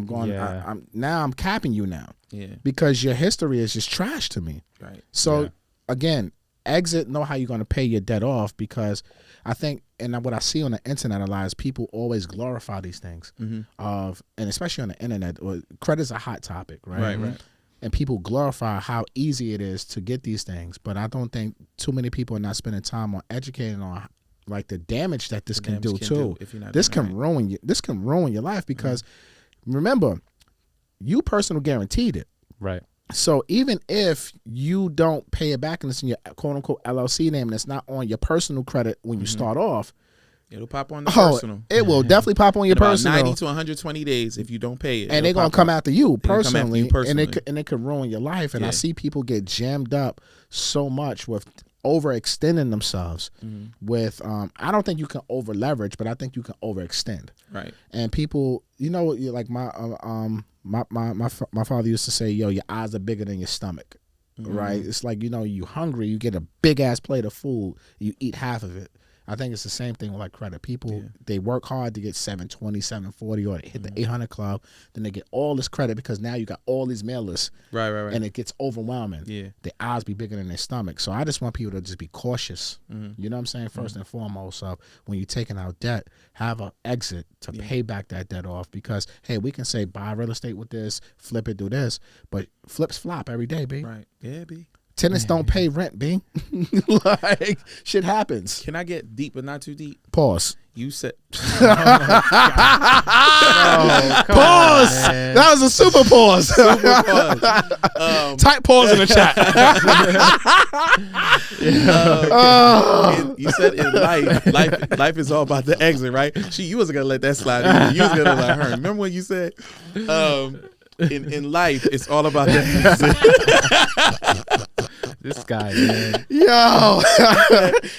going Yeah. I'm capping you now. Yeah. Because your history is just trash to me. Right. So again, exit, know how you're going to pay your debt off, because I think, and what I see on the internet a lot is people always glorify these things and especially on the internet, credit's a hot topic, right? Right. And people glorify how easy it is to get these things, but I don't think too many people are not spending time on educating on like the damage that this can do too. This can ruin you. This can ruin your life, because remember, you personal guaranteed it. Right. So even if you don't pay it back and it's in your quote unquote LLC name and it's not on your personal credit when you start off, it'll pop on the personal. It will definitely pop on your personal. 90 to 120 days if you don't pay it. And they're going to come after you personally. And it could ruin your life. And I see people get jammed up so much with overextending themselves with I don't think you can over leverage, but I think you can overextend. Right. And people, like my father used to say, yo, your eyes are bigger than your stomach. Right? It's like, you hungry, you get a big ass plate of food, you eat half of it. I think it's the same thing with like credit. People, they work hard to get 720, 740, or they hit the 800 club. Then they get all this credit because now you got all these mailers. Right. And it gets overwhelming. Yeah. Their eyes be bigger than their stomach. So I just want people to just be cautious. You know what I'm saying? First and foremost. So when you're taking out debt, have an exit to pay back that debt off, because, hey, we can say buy real estate with this, flip it, do this, but flips flop every day, B. Right. Yeah, B. Tenants don't pay rent, B. Like, shit happens. Can I get deep but not too deep? Pause. You said. Pause. That was a super pause. Type pause in the chat. You said in life is all about the exit, right? You wasn't gonna let that slide. You was gonna let her. Remember when you said, in life, it's all about the exit. This guy, man. Yo.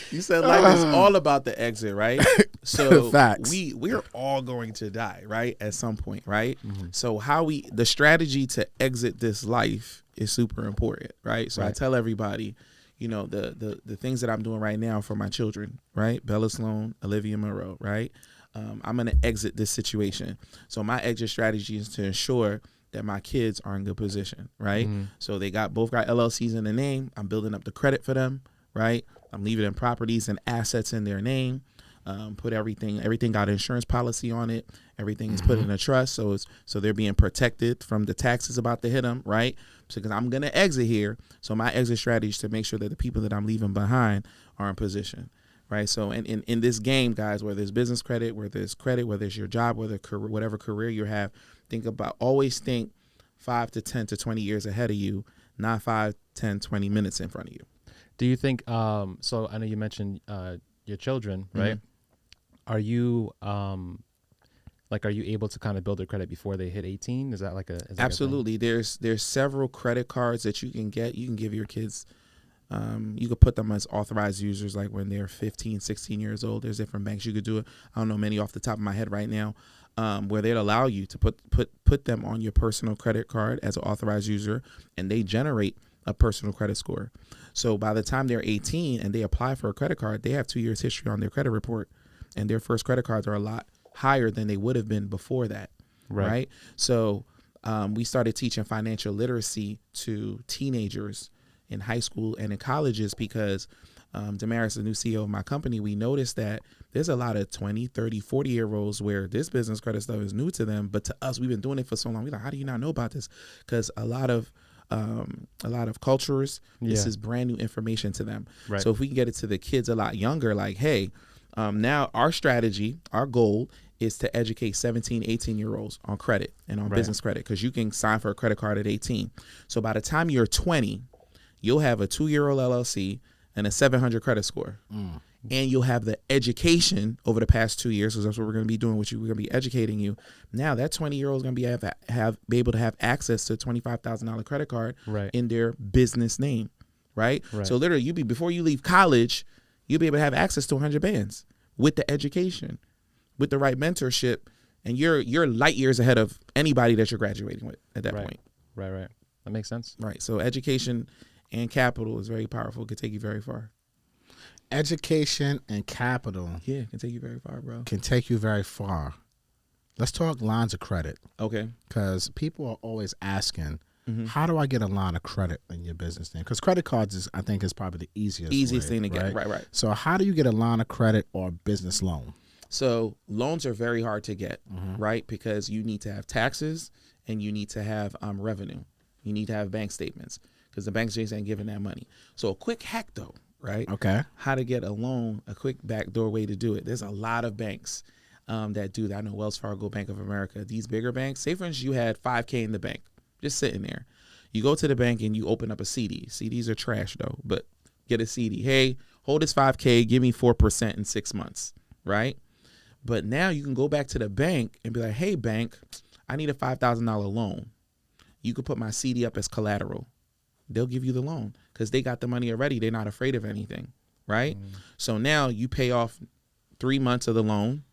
You said life is all about the exit, right? So facts. We're all going to die, right? At some point, right? So the strategy to exit this life is super important, right? So I tell everybody, the things that I'm doing right now for my children, right? Bella Sloan, Olivia Monroe, right? I'm going to exit this situation. So my exit strategy is to ensure that my kids are in good position, right? So they both got LLCs in the name. I'm building up the credit for them, right? I'm leaving them properties and assets in their name. Put everything got an insurance policy on it. Everything is put in a trust, so they're being protected from the taxes about to hit them, right? So because I'm gonna exit here, so my exit strategy is to make sure that the people that I'm leaving behind are in position, right? So in this game, guys, whether it's business credit, whether it's your job, whatever career you have, always think 5 to 10 to 20 years ahead of you, not 5, 10, 20 minutes in front of you. Do you think, so I know you mentioned your children, right? Are you able to kind of build their credit before they hit 18? Is that like absolutely? There's several credit cards that you can get. You can give your kids, you could put them as authorized users like when they're 15, 16 years old. There's different banks you could do it. I don't know many off the top of my head right now, where they'd allow you to put them on your personal credit card as an authorized user, and they generate a personal credit score. So by the time they're 18 and they apply for a credit card, they have 2 years history on their credit report, and their first credit cards are a lot higher than they would have been before that. Right? So we started teaching financial literacy to teenagers in high school and in colleges because Damaris, the new CEO of my company, we noticed that there's a lot of 20, 30, 40-year-olds where this business credit stuff is new to them. But to us, we've been doing it for so long. We're like, how do you not know about this? Because a lot of cultures, this is brand new information to them. Right. So if we can get it to the kids a lot younger, like, hey, now our strategy, our goal is to educate 17, 18-year-olds on credit and on business credit, because you can sign for a credit card at 18. So by the time you're 20, you'll have a 2-year-old LLC and a 700 credit score. And you'll have the education over the past 2 years, because that's what we're going to be doing with you. We're going to be educating you. Now that 20-year-old is going to be able to have access to a $25,000 credit card in their business name, right? So literally, before you leave college, you'll be able to have access to 100 bands with the education, with the right mentorship, and you're light years ahead of anybody that you're graduating with at that point. Right. That makes sense. Right. So education and capital is very powerful. It can take you very far. Education and capital. Yeah, can take you very far, bro. Can take you very far. Let's talk lines of credit. Okay. Because people are always asking, how do I get a line of credit in your business name? Because credit cards I think is probably the easiest thing to get. Right. So how do you get a line of credit or a business loan? So loans are very hard to get, right? Because you need to have taxes and you need to have revenue. You need to have bank statements because the banks just ain't giving that money. So a quick hack though, right? Okay. How to get a loan, a quick backdoor way to do it. There's a lot of banks that do that. I know Wells Fargo, Bank of America, these bigger banks. Say for instance, you had $5K in the bank, just sitting there. You go to the bank and you open up a CD. CDs are trash though, but get a CD. Hey, hold this $5K, give me 4% in 6 months, right? But now you can go back to the bank and be like, hey, bank, I need a $5,000 loan. You could put my CD up as collateral. They'll give you the loan because they got the money already. They're not afraid of anything, right? So now you pay off 3 months of the loan,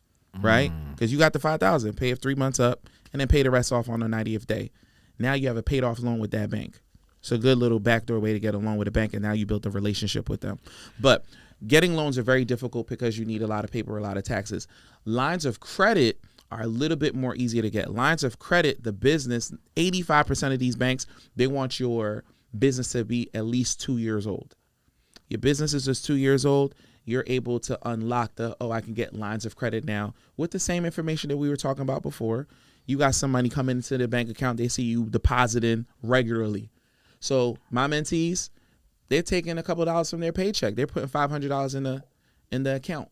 right? Because you got the $5,000, pay it 3 months up, and then pay the rest off on the 90th day. Now you have a paid off loan with that bank. It's a good little backdoor way to get a loan with a bank, and now you built a relationship with them. But getting loans are very difficult because you need a lot of paper, a lot of taxes. Lines of credit are a little bit more easier to get. Lines of credit, the business, 85% of these banks, they want your business to be at least 2 years old. Your business is just 2 years old, you're able to unlock I can get lines of credit now with the same information that we were talking about before. You got some money coming into the bank account, they see you depositing regularly. So my mentees, they're taking a couple of dollars from their paycheck. They're putting $500 in the account,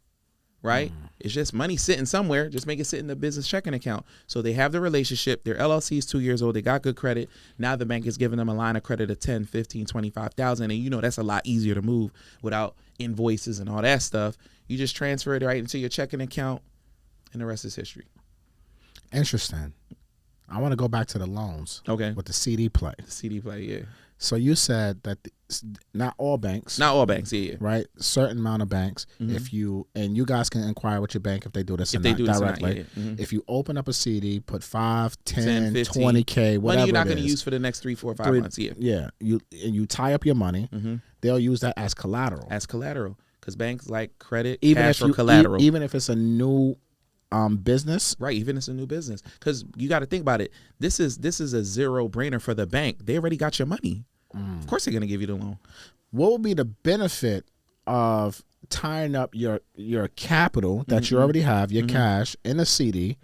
right? It's just money sitting somewhere. Just make it sit in the business checking account. So they have the relationship. Their LLC is 2 years old. They got good credit. Now the bank is giving them a line of credit of 10, 15, 25,000. And that's a lot easier to move without invoices and all that stuff. You just transfer it right into your checking account and the rest is history. Interesting. I want to go back to the loans. Okay. With the CD play. The CD play, yeah. So you said that not all banks. Not all banks, yeah. Right? Certain amount of banks. If you guys can inquire with your bank if they do this or not directly. If you open up a CD, put 5, 10, 20K, whatever money you're not going to use for the next 3, 4, 5 months, yeah. Yeah. You tie up your money. They'll use that as collateral. Because banks like credit, even cash, if or collateral. Even if it's a new business, right? Even if it's a new business, because you got to think about it. This is a zero brainer for the bank. They already got your money. Of course, they're going to give you the loan. What would be the benefit of tying up your capital that you already have, your cash, in a CD,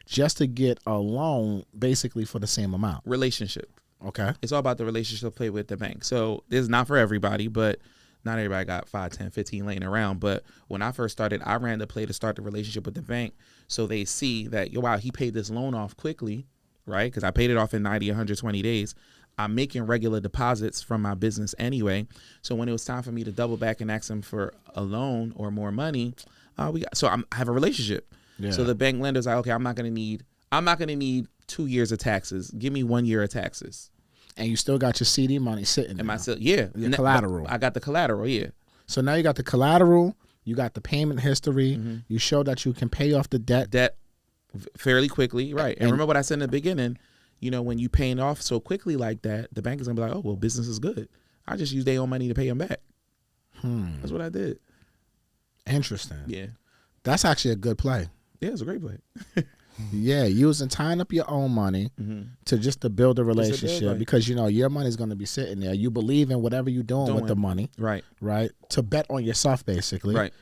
just to get a loan, basically for the same amount? Relationship. Okay. It's all about the relationship play with the bank. So this is not for everybody, but not everybody got 5, 10, 15 laying around. But when I first started, I ran the play to start the relationship with the bank. So they see that, wow, he paid this loan off quickly, right? Because I paid it off in 90, 120 days. I'm making regular deposits from my business anyway. So when it was time for me to double back and ask them for a loan or more money, I have a relationship. Yeah. So the bank lender's like, okay, I'm not gonna need 2 years of taxes. Give me 1 year of taxes. And you still got your CD money sitting there. Yeah. Your collateral. I got the collateral, yeah. So now you got the collateral, you got the payment history, you show that you can pay off the debt fairly quickly, right? And remember what I said in the beginning, when you paying off so quickly like that, the bank is gonna be like, oh, well, business is good. I just use their own money to pay them back. That's what I did. Interesting. Yeah. That's actually a good play. Yeah, it's a great play. Yeah, tying up your own money to build a relationship because your money's going to be sitting there. You believe in whatever you're doing with the money, right? To bet on yourself, basically, right?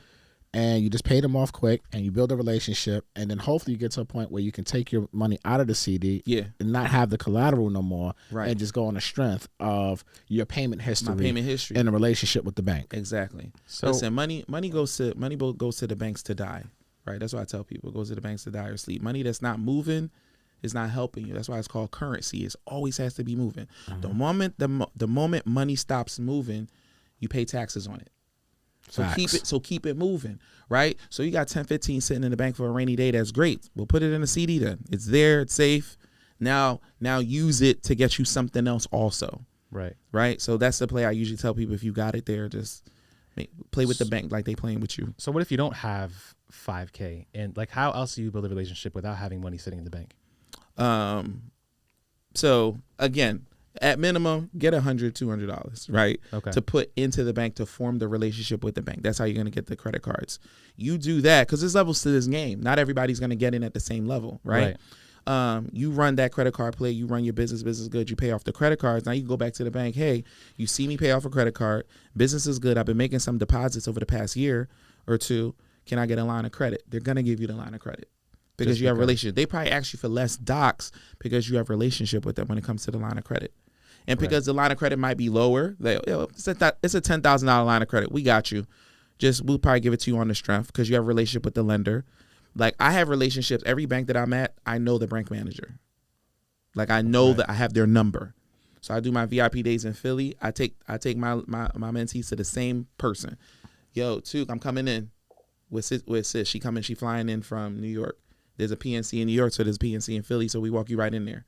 And you just pay them off quick, and you build a relationship, and then hopefully you get to a point where you can take your money out of the CD, and not have the collateral no more, right? And just go on the strength of your payment history, and a relationship with the bank. Exactly. So listen, money goes to the banks to die. Right, that's why I tell people, it goes to the banks to die or sleep. Money that's not moving is not helping you. That's why it's called currency. It always has to be moving. The moment money stops moving, you pay taxes on it. So keep it moving, right? So you got 10, 15 sitting in the bank for a rainy day. That's great. We'll put it in a CD then. It's there. It's safe. Now use it to get you something else also. Right. Right. So that's the play I usually tell people. If you got it there, just play with the bank like they playing with you. So what if you don't have $5K, and how else do you build a relationship without having money sitting in the bank? So again, at minimum, get $100, $200, right? Okay. To put into the bank to form the relationship with the bank. That's how you're going to get the credit cards. You do that because there's levels to this game. Not everybody's going to get in at the same level, right? You run that credit card play, you run your business is good, you pay off the credit cards. Now you can go back to the bank. Hey, you see me pay off a credit card. Business is good. I've been making some deposits over the past year or two. Can I get a line of credit? They're going to give you the line of credit because you have a relationship. They probably ask you for less docs because you have a relationship with them when it comes to the line of credit. And because the line of credit might be lower, it's a $10,000 line of credit. We got you. We'll probably give it to you on the strength because you have a relationship with the lender. Like I have relationships. Every bank that I'm at, I know the bank manager. Like I know that I have their number. So I do my VIP days in Philly. I take my mentees to the same person. Yo, Took, I'm coming in with sis. She flying in from New York. There's a PNC in New York, so there's a PNC in Philly. So we walk you right in there.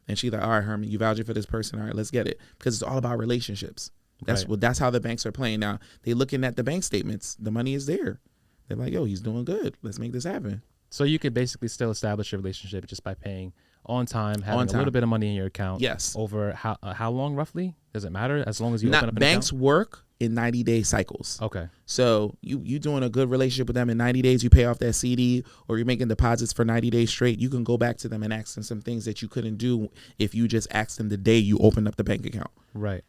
And she's like, all right, Herman, you vouching for this person. All right, let's get it. Because it's all about relationships. That's how the banks are playing now. They looking at the bank statements. The money is there. They're like, yo, he's doing good. Let's make this happen. So you could basically still establish a relationship just by paying on time, having a little bit of money in your account. Yes. Over how long roughly? Does it matter? As long as you open up an banks account? work in 90-day cycles. Okay. So you doing a good relationship with them in 90 days, you pay off that CD or you're making deposits for 90 days straight, you can go back to them and ask them some things that you couldn't do if you just asked them the day you opened up the bank account. Right?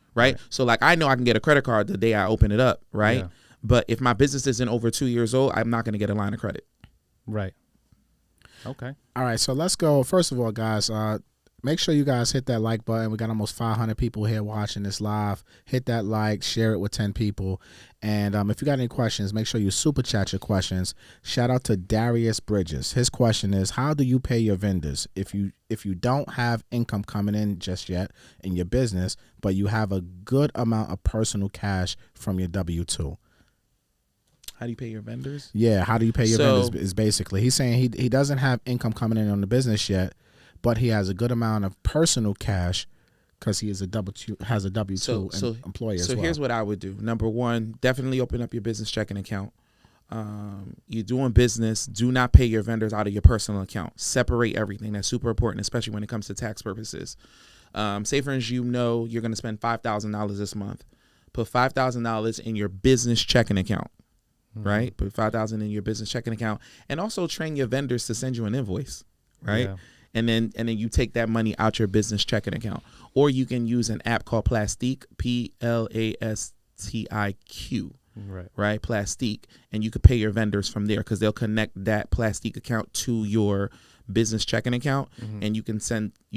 So like I know I can get a credit card the day I open it up, right? Yeah. But if my business isn't over 2 years old, I'm not going to get a line of credit. Right. Okay. All right, so let's go. First of all, guys, make sure you guys hit that like button. We got almost 500 people here watching this live. Hit that like, share it with 10 people. And if you got any questions, make sure you super chat your questions. Shout out to Darius Bridges. His question is, how do you pay your vendors if you don't have income coming in just yet in your business, but you have a good amount of personal cash from your W-2? How do you pay your vendors? Yeah, how do you pay your vendors is basically. He's saying he doesn't have income coming in on the business yet, but he has a good amount of personal cash because he is a W-2 employee as well. So here's what I would do. Number one, definitely open up your business checking account. You're doing business. Do not pay your vendors out of your personal account. Separate everything. That's super important, especially when it comes to tax purposes. Say, for instance, you're going to spend $5,000 this month. Put $5,000 in your business checking account. Right? Put $5,000 in your business checking account, and also train your vendors to send you an invoice, right? Yeah. And then you take that money out your business checking account, or you can use an app called Plastique, Plastiq, right? Plastique, and you could pay your vendors from there because they'll connect that Plastique account to your business checking account, and you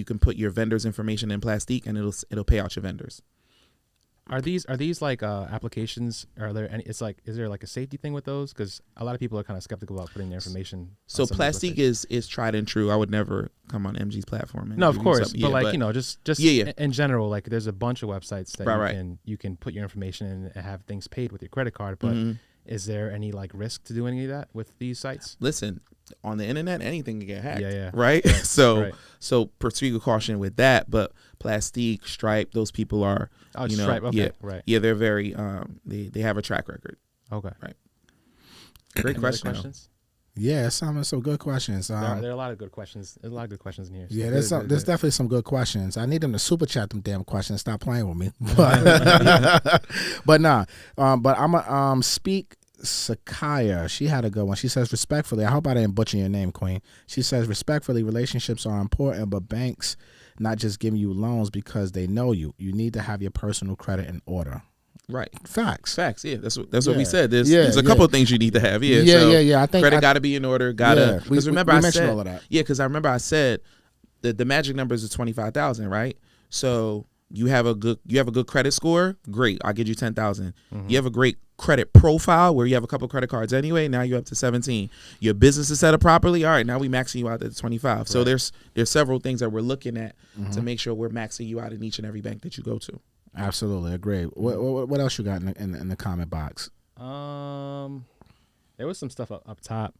can put your vendors' information in Plastique, and it'll pay out your vendors. Are these like applications? Are there any? Is there like a safety thing with those? Because a lot of people are kind of skeptical about putting their information. So Plastique is tried and true. I would never come on MG's platform. And no, of course, but just in general, like there's a bunch of websites that you can put your information in and have things paid with your credit card. But is there any like risk to doing any of that with these sites? Listen, on the internet, anything can get hacked. Yeah. Right. So proceed with caution with that. But Plastique, Stripe, those people are. Oh, Stripe. Okay. Right. Yeah, they're very. They have a track record. Okay. Right. Great question. Questions? Yeah, some good questions. There are a lot of good questions. There's a lot of good questions in here. So yeah, there's definitely some good questions. I need them to super chat them damn questions. Stop playing with me. But but I'm a speak. Sakaya, she had a good one. She says, respectfully, I hope I didn't butcher your name, Queen. She says, respectfully, relationships are important, but banks not just giving you loans because they know you. You need to have your personal credit in order. Right. Facts. Yeah, that's what we said. There's a couple of things you need to have. I think credit got to be in order. Because remember I said all of that. Yeah, because I remember I said that the magic numbers is 25,000, right? So you have a good credit score, great. I'll give you 10,000. You have a great credit profile where you have a couple credit cards anyway. Now you're up to 17. Your business is set up properly. All right, now we maxing you out at 25. Right. So there's several things that we're looking at to make sure we're maxing you out in each and every bank that you go to. Absolutely, agree. What else you got in the comment box? There was some stuff up top.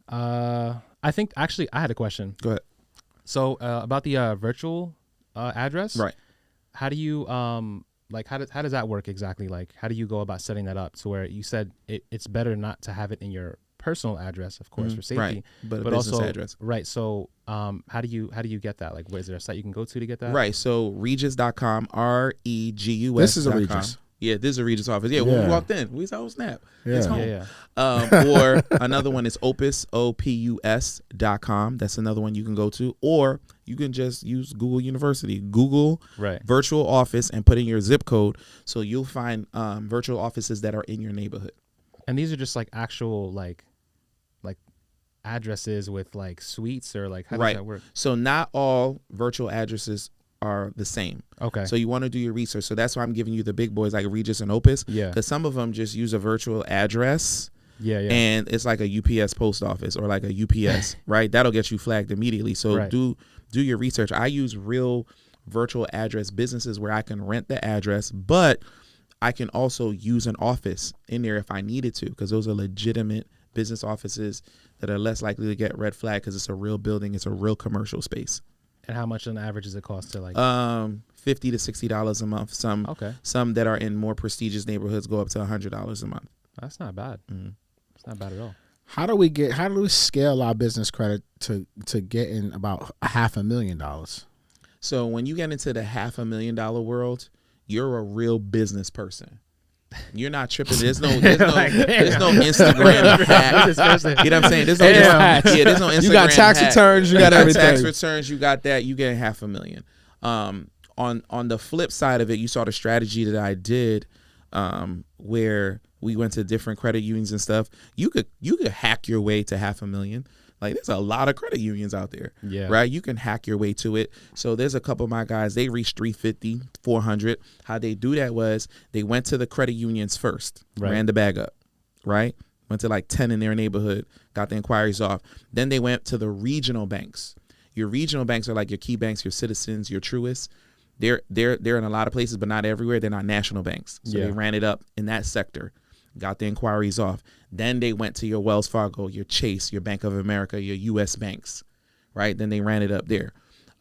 I think actually I had a question. Go ahead. So about the virtual address, right? How do you how does that work exactly? Like, how do you go about setting that up to where you said it's better not to have it in your personal address, of course, for safety, right? But also address, right? So, how do you get that? Like, is there a site you can go to get that? Right. So Regis.com, REGUS. This is a Regis. Yeah, this is a Regis office. Yeah, when we walked in, we said, oh, snap. It's home. Yeah. Or another one is Opus, OPUS.com. That's another one you can go to. Or you can just use Google University. Google virtual office and put in your zip code. So you'll find virtual offices that are in your neighborhood. And these are just like actual like addresses with like suites, or like how does that work? So not all virtual addresses are the same. Okay. So you want to do your research. So that's why I'm giving you the big boys like Regis and Opus. Yeah. Because some of them just use a virtual address. Yeah. And it's like a UPS post office or like a UPS, right? That'll get you flagged immediately. So do your research. I use real virtual address businesses where I can rent the address, but I can also use an office in there if I needed to, because those are legitimate business offices that are less likely to get red flag because it's a real building. It's a real commercial space. And how much on average does it cost to like? $50 to $60 a month. Some that are in more prestigious neighborhoods go up to $100 a month. That's not bad. It's not bad at all. How do we scale our business credit to get in about $500,000? So when you get into the $500,000 world, you're a real business person. You're not tripping. There's no Instagram hack. You know what I'm saying? There's no Instagram. You got tax returns. You got everything. Tax returns. You got that. You get $500,000. On the flip side of it, you saw the strategy that I did, where we went to different credit unions and stuff. You could hack your way to $500,000. Like, there's a lot of credit unions out there, right? You can hack your way to it. So there's a couple of my guys, they reached 350, 400. How they do that was they went to the credit unions first, ran the bag up, right? Went to like 10 in their neighborhood, got the inquiries off. Then they went to the regional banks. Your regional banks are like your key banks, your Citizens, your Truist. They're in a lot of places, but not everywhere. They're not national banks. So they ran it up in that sector. Got the inquiries off. Then they went to your Wells Fargo, your Chase, your Bank of America, your U.S. banks, right? Then they ran it up there.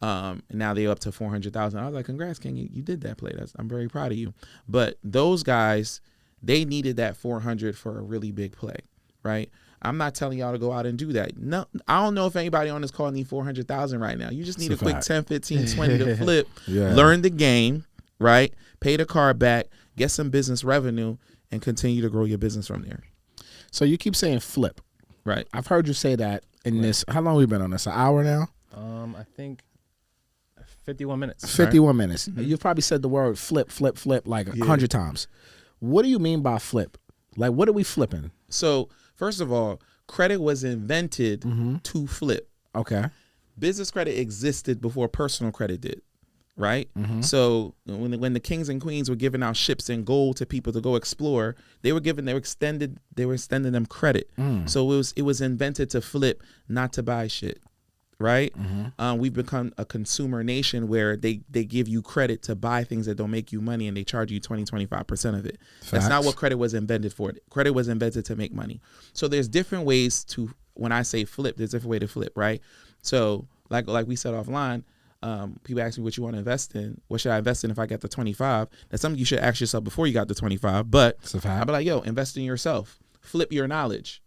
And now they're up to 400,000. I was like, congrats, King. You did that play. I'm very proud of you. But those guys, they needed that 400 for a really big play, right? I'm not telling y'all to go out and do that. No, I don't know if anybody on this call need 400,000 right now. You just need a quick 10, 15, 20 to flip, learn the game, right? Pay the car back, get some business revenue, and continue to grow your business from there. So you keep saying flip. Right. I've heard you say that in this. How long have we been on this? An hour now? I think 51 minutes. 51 minutes. Mm-hmm. You've probably said the word flip like 100 times. What do you mean by flip? Like, what are we flipping? So, first of all, credit was invented to flip. Okay. Business credit existed before personal credit did. Right. So when the kings and queens were giving out ships and gold to people to go explore, they were extending them credit. So it was invented to flip, not to buy shit. Right. We've become a consumer nation where they give you credit to buy things that don't make you money, and they charge you 20-25% of it. Facts. That's not what credit was invented for. Credit was invented to make money. So there's different ways to, when I say flip, there's a different way to flip. Right. So like we said offline, people ask me what you want to invest in. What should I invest in if I get the 25? That's something you should ask yourself before you got the 25. But I'll be like, yo, invest in yourself. Flip your knowledge.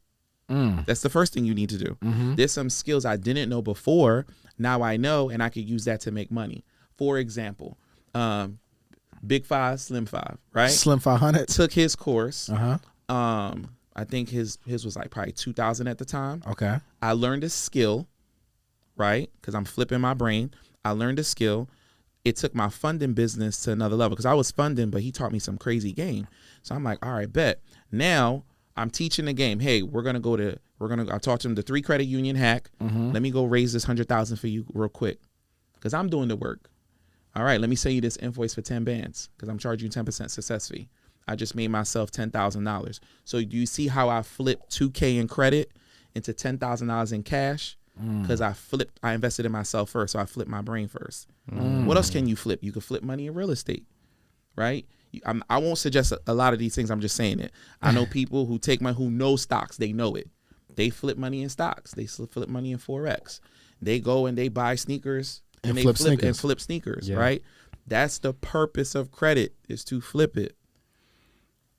That's the first thing you need to do. There's some skills I didn't know before. Now I know, and I could use that to make money. For example, Big Five, Slim Five, right? Slim 500. Took his course. I think his was like probably 2,000 at the time. Okay. I learned a skill, right? Because I'm flipping my brain. I learned a skill. It took my funding business to another level because I was funding, but he taught me some crazy game. So I'm like, all right, bet. Now I'm teaching the game. Hey, I taught him the 3 credit union hack. Let me go raise this 100,000 for you real quick because I'm doing the work. All right, let me send you this invoice for 10 bands because I'm charging you 10% success fee. I just made myself $10,000. So do you see how I flipped $2K in credit into $10,000 in cash? Because I invested in myself first, so I flipped my brain first. What else can you flip? You could flip money in real estate, right? I won't suggest a lot of these things. I'm just saying it. I know people who take money, who know stocks. They know it. They flip money in stocks. They flip money in Forex. They go and they buy sneakers and they flip sneakers, right? That's the purpose of credit, is to flip it.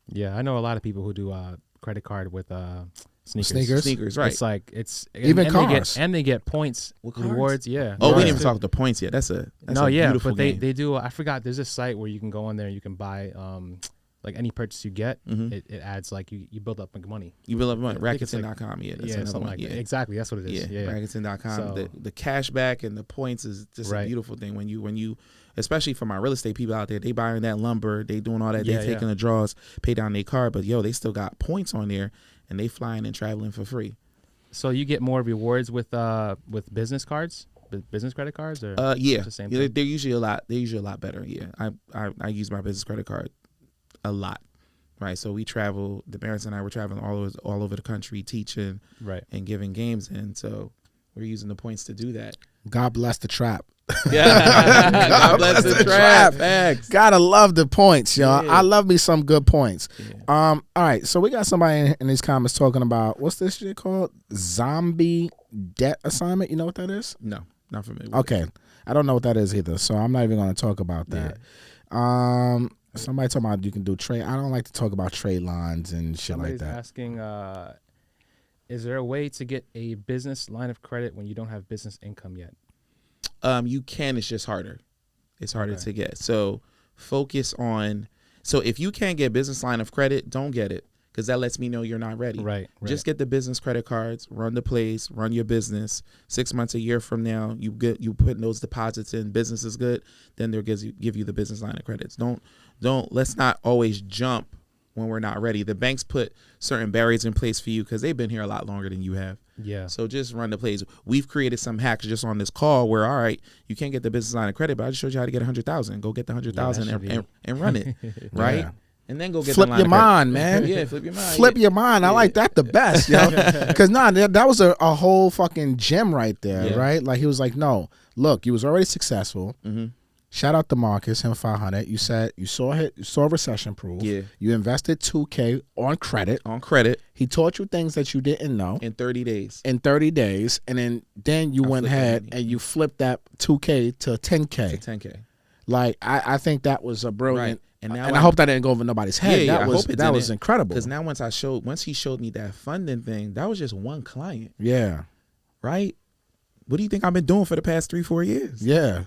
Yeah, I know a lot of people who do credit card with sneakers, right? It's like even cars, they get points, rewards. Yeah. Oh, we didn't even talk the points yet. That's a beautiful but game. they do. I forgot. There's a site where you can go on there and you can buy like any purchase you get, it adds like you build up like money. You build up money. I think it's Rakuten.com, like- yeah, that's yeah, another something one. like that. Yeah. Exactly, that's what it is. Yeah, Rakuten.com. So- The cash back and the points is just a Right. beautiful thing when you, especially for my real estate people out there, they buying that lumber, they doing all that, Yeah, they taking the draws, pay down their car, but they still got points on there and they flying and traveling for free. So you get more rewards with business cards, business credit cards, or Yeah, it's the same yeah, thing? they're usually a lot better. Yeah, I use my business credit card a lot, right? So we travel. The parents and I were traveling all over the country, teaching, Right. and giving games, and so we're using the points to do that. God bless the trap. Yeah, God bless the trap. Facts. Gotta love the points, yo. Yeah. I love me some good points. Yeah. All right, so we got somebody in these comments talking about what's this shit called? Zombie debt assignment. You know what that is? No, not familiar. With Okay, I don't know what that is either, so I'm not even going to talk about that. Somebody talking about you can do trade. I don't like to talk about trade lines and shit Somebody's like that. asking, is there a way to get a business line of credit when you don't have business income yet? You can. It's just harder. It's harder Okay. to get. So focus on. So if you can't get business line of credit, don't get it, because that lets me know you're not ready. Right. Just get the business credit cards, run the plays, run your business. 6 months, a year from now, you put those deposits in. Business is good, then they'll give you the business line of credits. Let's not always jump when we're not ready. The banks put certain barriers in place for you because they've been here a lot longer than you have. Yeah. So just run the plays. We've created some hacks just on this call where, all right, you can't get the business line of credit, but I just showed you how to get 100,000. Go get the 100,000 and run it, right? Yeah. And then go get Flip the line your of credit. mind, man. Yeah, flip your mind. Flip yeah. your mind. I Yeah. like that the best, yo. Because that was a whole fucking gem right there, Yeah. right? Like he was like, no, look, you was already successful. Mm-hmm. Shout out to Marcus, him 500. You said you saw recession proof. Yeah. You invested $2K on credit. On credit He taught you things that you didn't know in 30 days. in 30 days, and then you I went flipped ahead that and you flipped that 2K to 10K. To 10K. Like I think that was a brilliant. Right. And now I hope that didn't go over nobody's head. Yeah, that I was hope it that was didn't. incredible. Because now once he showed me that funding thing, that was just one client, Yeah, right? What do you think I've been doing for the past 3-4 years? yeah.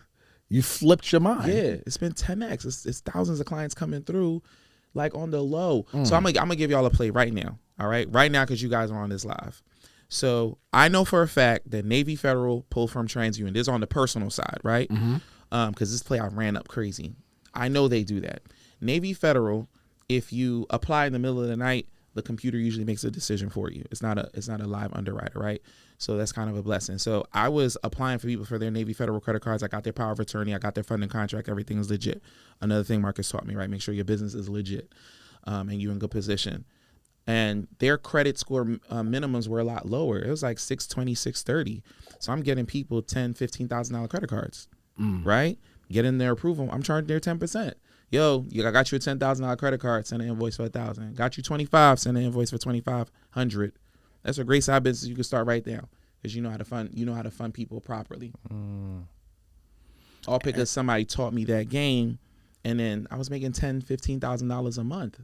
You flipped your mind. Yeah, it's been 10x. It's thousands of clients coming through, like on the low. So I'm gonna give y'all a play right now. All right, right now, because you guys are on this live. So I know for a fact that Navy Federal pulled from TransUnion. This is on the personal side, right? Because this play I ran up crazy. I know they do that. Navy Federal, if you apply in the middle of the night, the computer usually makes a decision for you. It's not a live underwriter, right? So that's kind of a blessing. So I was applying for people for their Navy Federal credit cards. I got their power of attorney. I got their funding contract. Everything is legit. Another thing Marcus taught me, right? Make sure your business is legit and you're in good position. And their credit score minimums were a lot lower. It was like 620, 630. So I'm getting people $10,000, $15,000 credit cards, right? Getting their approval. I'm charging their 10%. Yo, I got you a $10,000 credit card. Send an invoice for $1,000. Got you 25. Send an invoice for $2,500. That's a great side business you can start right now because you know how to fund people properly. All because somebody taught me that game, and then I was making $10,000, $15,000 a month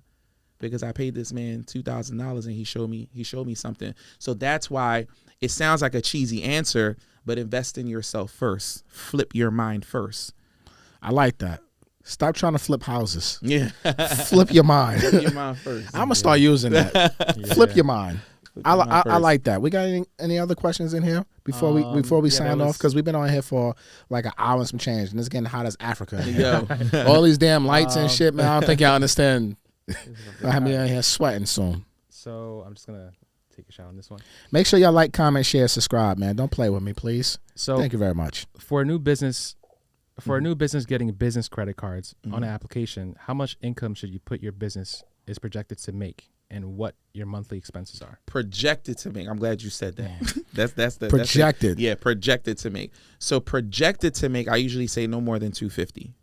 because I paid this man $2,000 and he showed me something. So that's why it sounds like a cheesy answer, but invest in yourself first. Flip your mind first. I like that. Stop trying to flip houses. Yeah, Flip your mind. flip your mind first. I'm gonna start using that. Flip your mind. I like that. We got any other questions in here before we sign off? Because we've been on here for like an hour and some change, and it's getting hot as Africa. Yo, All these damn lights and shit, man. I don't think y'all understand. I have me in here sweating soon. So I'm just gonna take a shot on this one. Make sure y'all like, comment, share, subscribe, man. Don't play with me, please. So Thank you very much. for a new business getting business credit cards on an application, how much income should you put your business is projected to make, and what your monthly expenses are? projected to make. I'm glad you said that. that's the Projected. Yeah, projected to make. So projected to make, I usually say no more than 250.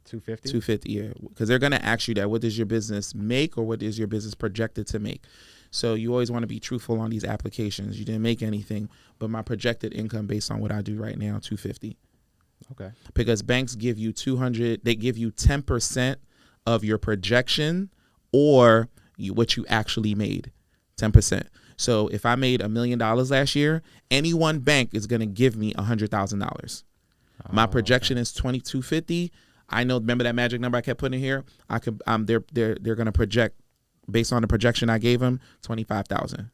250. 250, yeah, because they're gonna ask you that. What does your business make, or what is your business projected to make? So you always want to be truthful on these applications. You didn't make anything, but my projected income based on what I do right now, 250. Okay. Because banks give you 200. They give you 10% of your projection or what you actually made, 10%. So if I made $1 million last year, any one bank is going to give me $100,000. My projection is 2,250. I know. Remember that magic number I kept putting in here? They're gonna project based on the projection I gave them, 25,000.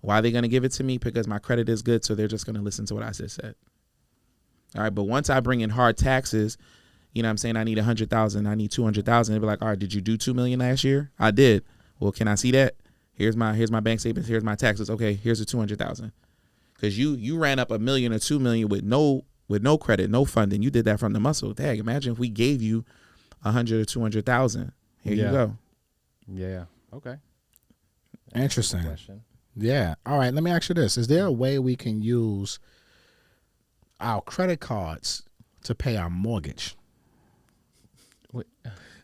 Why are they gonna give it to me? Because my credit is good, so they're just gonna listen to what I just said. All right, but once I bring in hard taxes, you know what I'm saying, I need 100,000, I need 200,000. They'll be like, all right, did you do 2 million last year? I did. Well, can I see that? Here's my bank statements. Here's my taxes. Okay, here's the 200,000. Because you ran up $1 million or 2 million with no credit, no funding. You did that from the muscle. Dang, imagine if we gave you 100 or 200,000. Here you go. Yeah. Okay. Interesting. Yeah. All right. Let me ask you this: is there a way we can use our credit cards to pay our mortgage?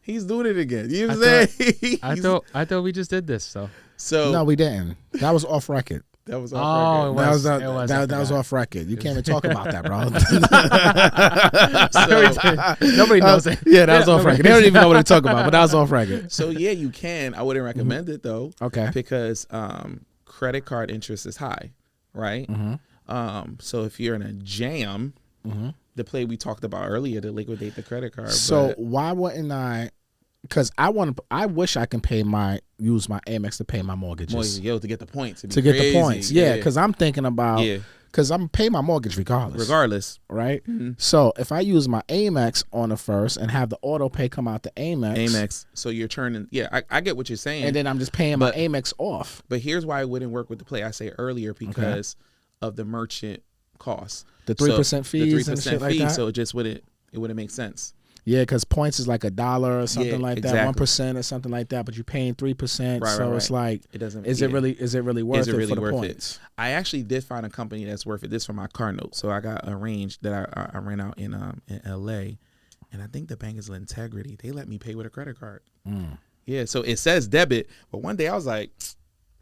He's doing it again. You know what I'm saying? I thought we just did this. So No, we didn't. That was off record. That was off record. That was off record. You can't even talk about that, bro. Nobody knows it. Yeah, that was off record. They don't even know what to talk about, but that was off record. So yeah, you can. I wouldn't recommend it though. Okay. Because credit card interest is high, right? So if you're in a jam, the play we talked about earlier to liquidate the credit card. So why wouldn't I? Because I wish I can use my Amex to pay my mortgages. To get the points. To get the points, yeah. Because I'm thinking about, because I'm paying my mortgage regardless. Right? So if I use my Amex on the first and have the auto pay come out the Amex. So you're turning, I get what you're saying. And then I'm just paying my Amex off. But here's why it wouldn't work with the play I say earlier, because of the merchant costs. The 3% fees and shit like that. So it wouldn't make sense. Yeah, because points is like $1 or something like that, 1% or something like that. But you're paying 3%, so it's like, it doesn't. Is it really worth it for the points? I actually did find a company that's worth it. This for my car note. So I got arranged that I ran out in LA, and I think the bank is Integrity. They let me pay with a credit card. Yeah, so it says debit, but one day I was like,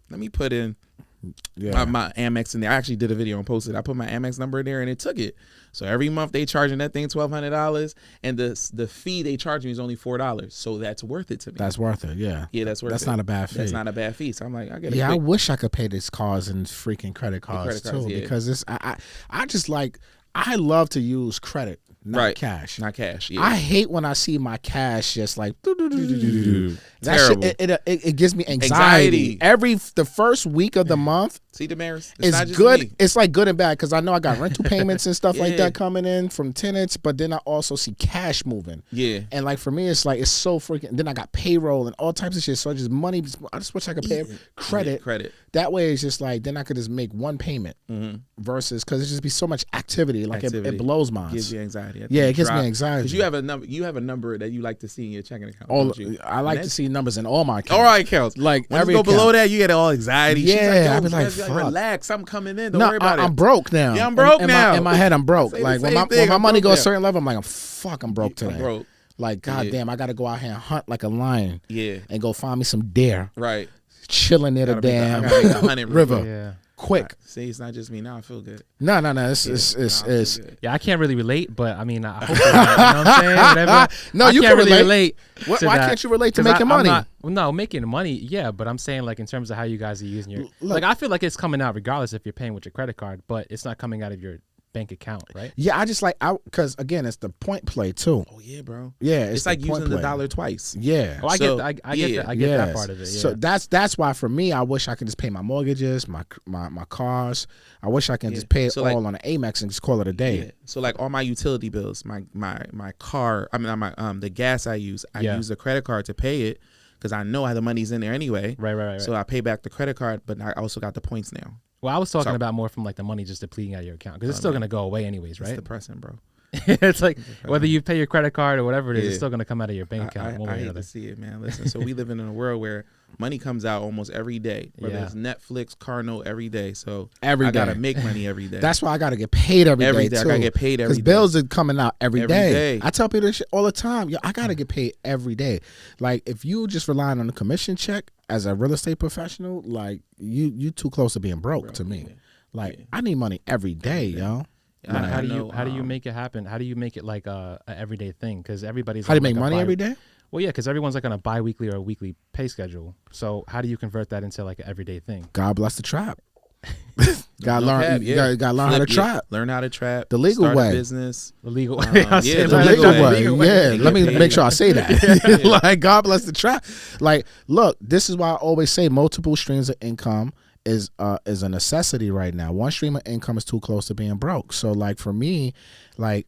let me put in my Amex in there. I actually did a video and posted. I put my Amex number in there and it took it. So every month they charging that thing $1,200, and the fee they charge me is only $4. So that's worth it to me. That's worth it. Yeah. Yeah, that's worth it. That's not a bad fee. That's not a bad fee. So I'm like, I get it. Yeah, I wish I could pay these cars and freaking credit cards too, because it's I just like, I love to use credit, not cash. Not cash. Yeah. I hate when I see my cash just like that shit, it gives me anxiety. The first week of the month. See, Damaris, it's good. Me. It's like good and bad, because I know I got rental payments and stuff like that coming in from tenants, but then I also see cash moving. Yeah. And like for me, it's like, it's so freaking. Then I got payroll and all types of shit. So just money. I just wish I could pay credit. That way, it's just like, then I could just make one payment versus, because it just be so much activity. Like it blows mine. Gives you anxiety. Yeah, it gives me anxiety. Because you have a number that you like to see in your checking account. I like to see numbers in all my accounts. All my accounts. Like when you go below that, you get all anxiety. Yeah, I be like, relax, I'm coming in. Don't worry about it. I'm broke now. Yeah, I'm broke now. In my head, I'm broke. Like when my money goes a certain level, I'm like, I'm broke today. I'm broke. Like, goddamn, I got to go out here and hunt like a lion. Yeah. And go find me some deer. Right. Chilling near the damn river. Yeah. Quick. See, it's not just me now. I feel good. No. It's yeah, I can't really relate, but I mean, I hope you know what I'm saying. Whatever. No, you can't really relate. Why can't you relate to making money? No, making money, yeah, but I'm saying like in terms of how you guys are using your like, I feel like it's coming out regardless if you're paying with your credit card, but it's not coming out of your bank account, right? Yeah, I just like, because again, it's the point play too. Oh yeah, bro. Yeah, it's like using the dollar twice. Yeah. Oh, I get that part of it. Yeah. So that's why for me, I wish I could just pay my mortgages, my cars. I wish I can just pay it all on an Amex and just call it a day. Yeah. So like all my utility bills, my car, the gas I use the credit card to pay it, because I know how the money's in there anyway. Right. So I pay back the credit card, but I also got the points now. Well, I was talking about more from like the money just depleting out of your account, because it's still going to go away anyways, right? It's depressing, bro. It's like whether you pay your credit card or whatever it is, it's still going to come out of your bank account. I hate to see it, man. Listen, so we live in a world where money comes out almost every day, whether it's Netflix, car note, every day. So I got to make money every day. That's why I got to get paid every day too. I got to get paid every day. Because bills are coming out every day. I tell people this shit all the time. Yo, I got to get paid every day. Like if you just relying on a commission check as a real estate professional, like you too close to being broke to me. Like I need money every day, yo. How do you make it happen? How do you make it like a everyday thing? Because everybody's how do you make money every day? Well, yeah, because everyone's like on a bi-weekly or a weekly pay schedule. So how do you convert that into like an everyday thing? God bless the trap. Gotta learn. You gotta learn how to trap. Learn how to trap. The legal start way. A business. The legal way. Yeah, The legal way. Yeah. And Let me get paid. make sure I say that. Like, God bless the trap. Like, look, this is why I always say multiple streams of income is a necessity right now. One stream of income is too close to being broke. So, like, for me, like,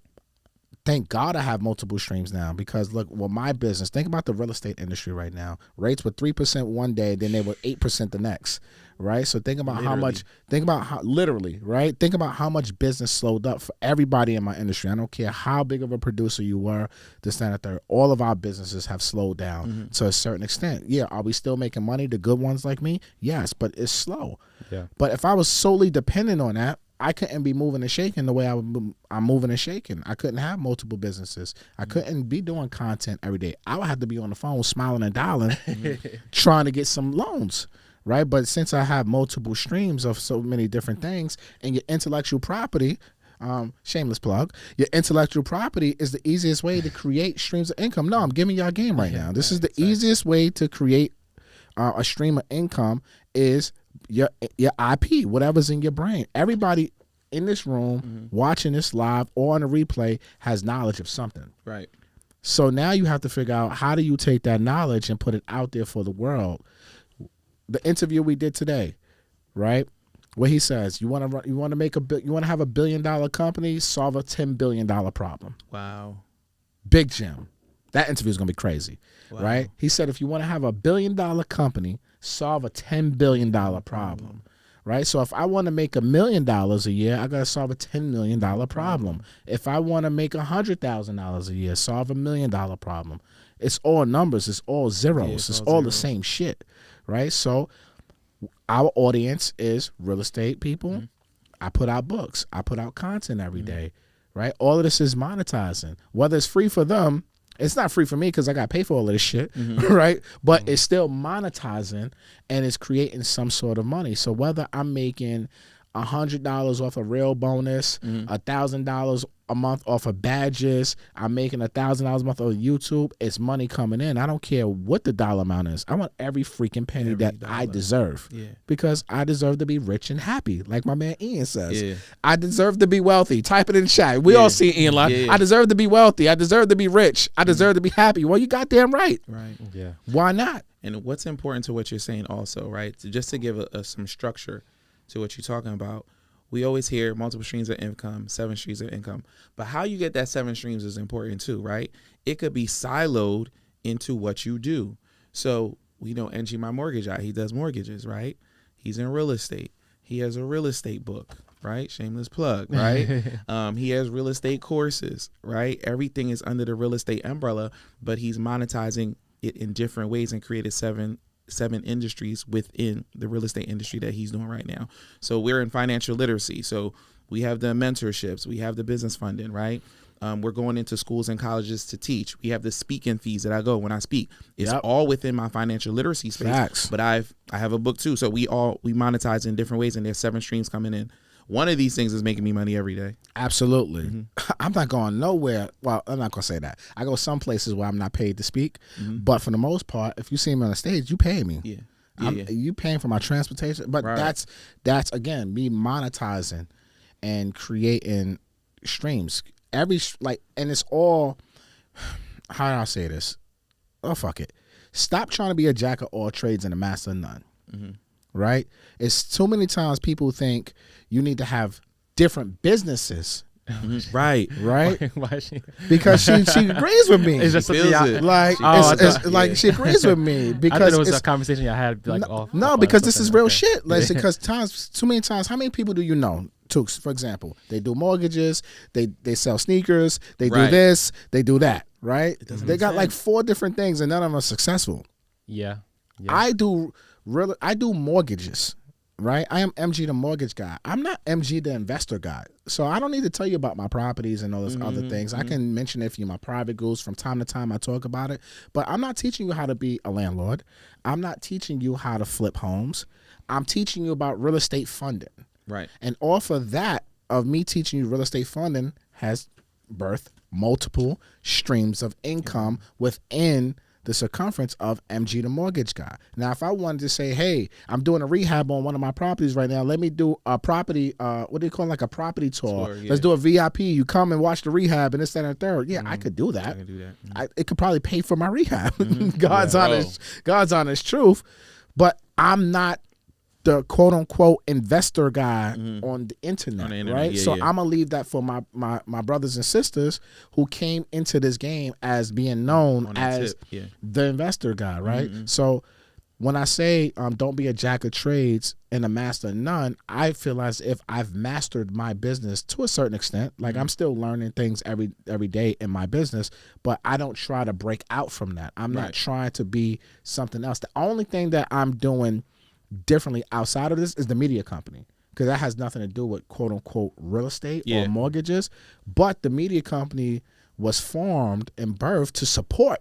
thank God I have multiple streams now, because look, well, my business, think about the real estate industry right now. Rates were 3% one day, then they were 8% the next, right? So think about literally, right? Think about how much business slowed up for everybody in my industry. I don't care how big of a producer you were, this, that, and the third. All of our businesses have slowed down to a certain extent. Yeah, are we still making money, the good ones like me? Yes, but it's slow. Yeah. But if I was solely dependent on that, I couldn't be moving and shaking the way I'm moving and shaking. I couldn't have multiple businesses. I couldn't be doing content every day. I would have to be on the phone smiling and dialing, trying to get some loans, right? But since I have multiple streams of so many different things, and your intellectual property, shameless plug, your intellectual property is the easiest way to create streams of income. No, I'm giving y'all game right now. This is the easiest way to create a stream of income is your IP, whatever's in your brain. Everybody in this room watching this live or on a replay has knowledge of something. Right. So now you have to figure out, how do you take that knowledge and put it out there for the world? The interview we did today, right? Where he says, you want to have $1 billion company, solve a $10 billion problem. Wow. Big Jim. That interview is going to be crazy, Wow. right? He said, if you want to have $1 billion company, solve a $10 billion problem, right? So if I want to make $1 million a year, I got to solve a $10 million problem. If I want to make $100,000 a year, solve $1 million problem. It's all numbers. It's all zeros. Yeah, it's all the same shit, right? So our audience is real estate people. I put out books. I put out content every day, right? All of this is monetizing. Whether it's free for them, it's not free for me because I got to pay for all of this shit, right? But it's still monetizing, and it's creating some sort of money. So whether I'm making $100 off a real bonus, $1,000 a month off of badges, I'm making $1,000 a month on YouTube, it's money coming in. I don't care what the dollar amount is. I want every freaking penny that I deserve, because I deserve to be rich and happy, like my man Ian says. Yeah. I deserve to be wealthy. Type it in the chat. We all see Ian like, I deserve to be wealthy. I deserve to be rich. I deserve to be happy. Well, you goddamn right. Right. Yeah. Why not? And what's important to what you're saying also, right? Just to give some structure to what you're talking about, we always hear multiple streams of income, 7 streams of income. But how you get that 7 streams is important too, right? It could be siloed into what you do. So we know NG, my mortgage guy, he does mortgages, right? He's in real estate. He has a real estate book, right? Shameless plug, right? He has real estate courses, right? Everything is under the real estate umbrella, but he's monetizing it in different ways and created seven industries within the real estate industry that he's doing right now. So we're in financial literacy. So we have the mentorships, we have the business funding, right? We're going into schools and colleges to teach. We have the speaking fees that I go when I speak. It's all within my financial literacy space. Facts. But I have a book too. So we monetize in different ways, and there's 7 streams coming in. One of these things is making me money every day. Absolutely. I'm not going nowhere. Well, I'm not going to say that. I go some places where I'm not paid to speak. But for the most part, if you see me on the stage, you pay me. You paying for my transportation. But that's again, me monetizing and creating streams. And it's all, how do I say this? Oh, fuck it. Stop trying to be a jack of all trades and a master of none. Right? It's too many times people think you need to have different businesses. Right. Why is she? Because she agrees with me. It's just She feels it. Like, she agrees with me. Because I thought it was a conversation I had. Like, no, because this is real shit. Like, because too many times, how many people do you know? Tooks, for example, they do mortgages, they sell sneakers, they do this, they do that, right? They got like 4 different things, and none of them are successful. Yeah. I do mortgages, right? I am MG the mortgage guy. I'm not MG the investor guy. So I don't need to tell you about my properties and all those other things. I can mention it for you, my private goals. From time to time I talk about it. But I'm not teaching you how to be a landlord. I'm not teaching you how to flip homes. I'm teaching you about real estate funding. Right. And off of that, of me teaching you real estate funding, has birthed multiple streams of income within the circumference of MG the mortgage guy. Now, if I wanted to say, hey, I'm doing a rehab on one of my properties right now, let me do a property, what do you call it, like a property tour? Let's do a VIP. You come and watch the rehab and this, that, and the third. Yeah, I could do that. I can do that. It could probably pay for my rehab. God's honest truth. But I'm not the quote unquote investor guy on the internet, right? So I'm gonna leave that for my brothers and sisters who came into this game as being known as the investor guy, right? So when I say don't be a jack of trades and a master of none, I feel as if I've mastered my business to a certain extent. Like I'm still learning things every day in my business, but I don't try to break out from that. I'm not trying to be something else. The only thing that I'm doing differently outside of this is the media company, because that has nothing to do with quote unquote real estate or mortgages. But the media company was formed and birthed to support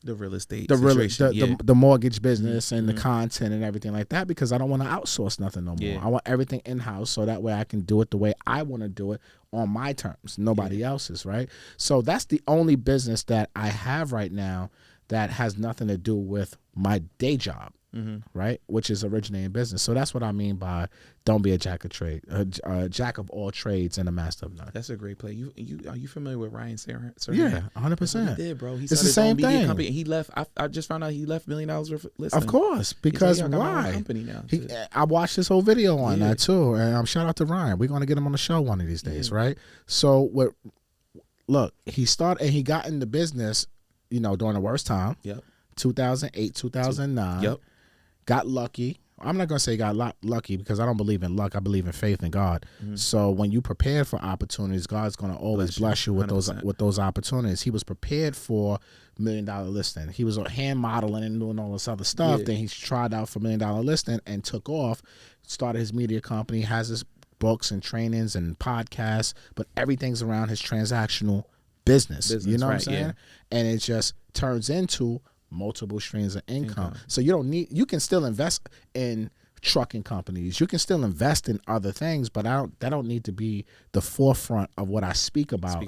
the real estate the mortgage business and the content and everything like that, because I don't want to outsource nothing no more. I want everything in-house, so that way I can do it the way I want to do it on my terms, nobody else's, right? So that's the only business that I have right now that has nothing to do with my day job. Right, which is originating business. So that's what I mean by don't be a jack of trade, a jack of all trades and a master of none. That's a great play. Are you familiar with Ryan Serhant? Yeah, 100%. He did, bro. He it's the same thing. Company. He left. I just found out he left $1 million worth. Listen, of course, because why? Company now. I watched this whole video on that too, and shout out to Ryan. We're gonna get him on the show one of these days, right? So look, he started and he got into business, during the worst time. 2008, 2009. Got lucky. I'm not going to say got lucky, because I don't believe in luck. I believe in faith in God. So when you prepare for opportunities, God's going to always bless you with those opportunities. He was prepared for $1 million listing. He was hand modeling and doing all this other stuff. Then he tried out for $1 million listing and took off, started his media company, has his books and trainings and podcasts, but everything's around his transactional business. You know what I'm saying? And it just turns into multiple streams of income. So you can still invest in trucking companies. You can still invest in other things, but that don't need to be the forefront of what I speak about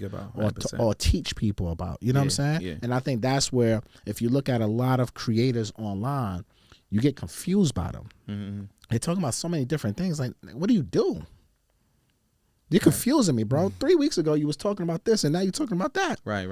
or teach people about. You know what I'm saying? Yeah. And I think that's where, if you look at a lot of creators online, you get confused by them. They're talking about so many different things. Like, what do you do? You're confusing me, bro. 3 weeks ago, you was talking about this, and now you're talking about that. Right.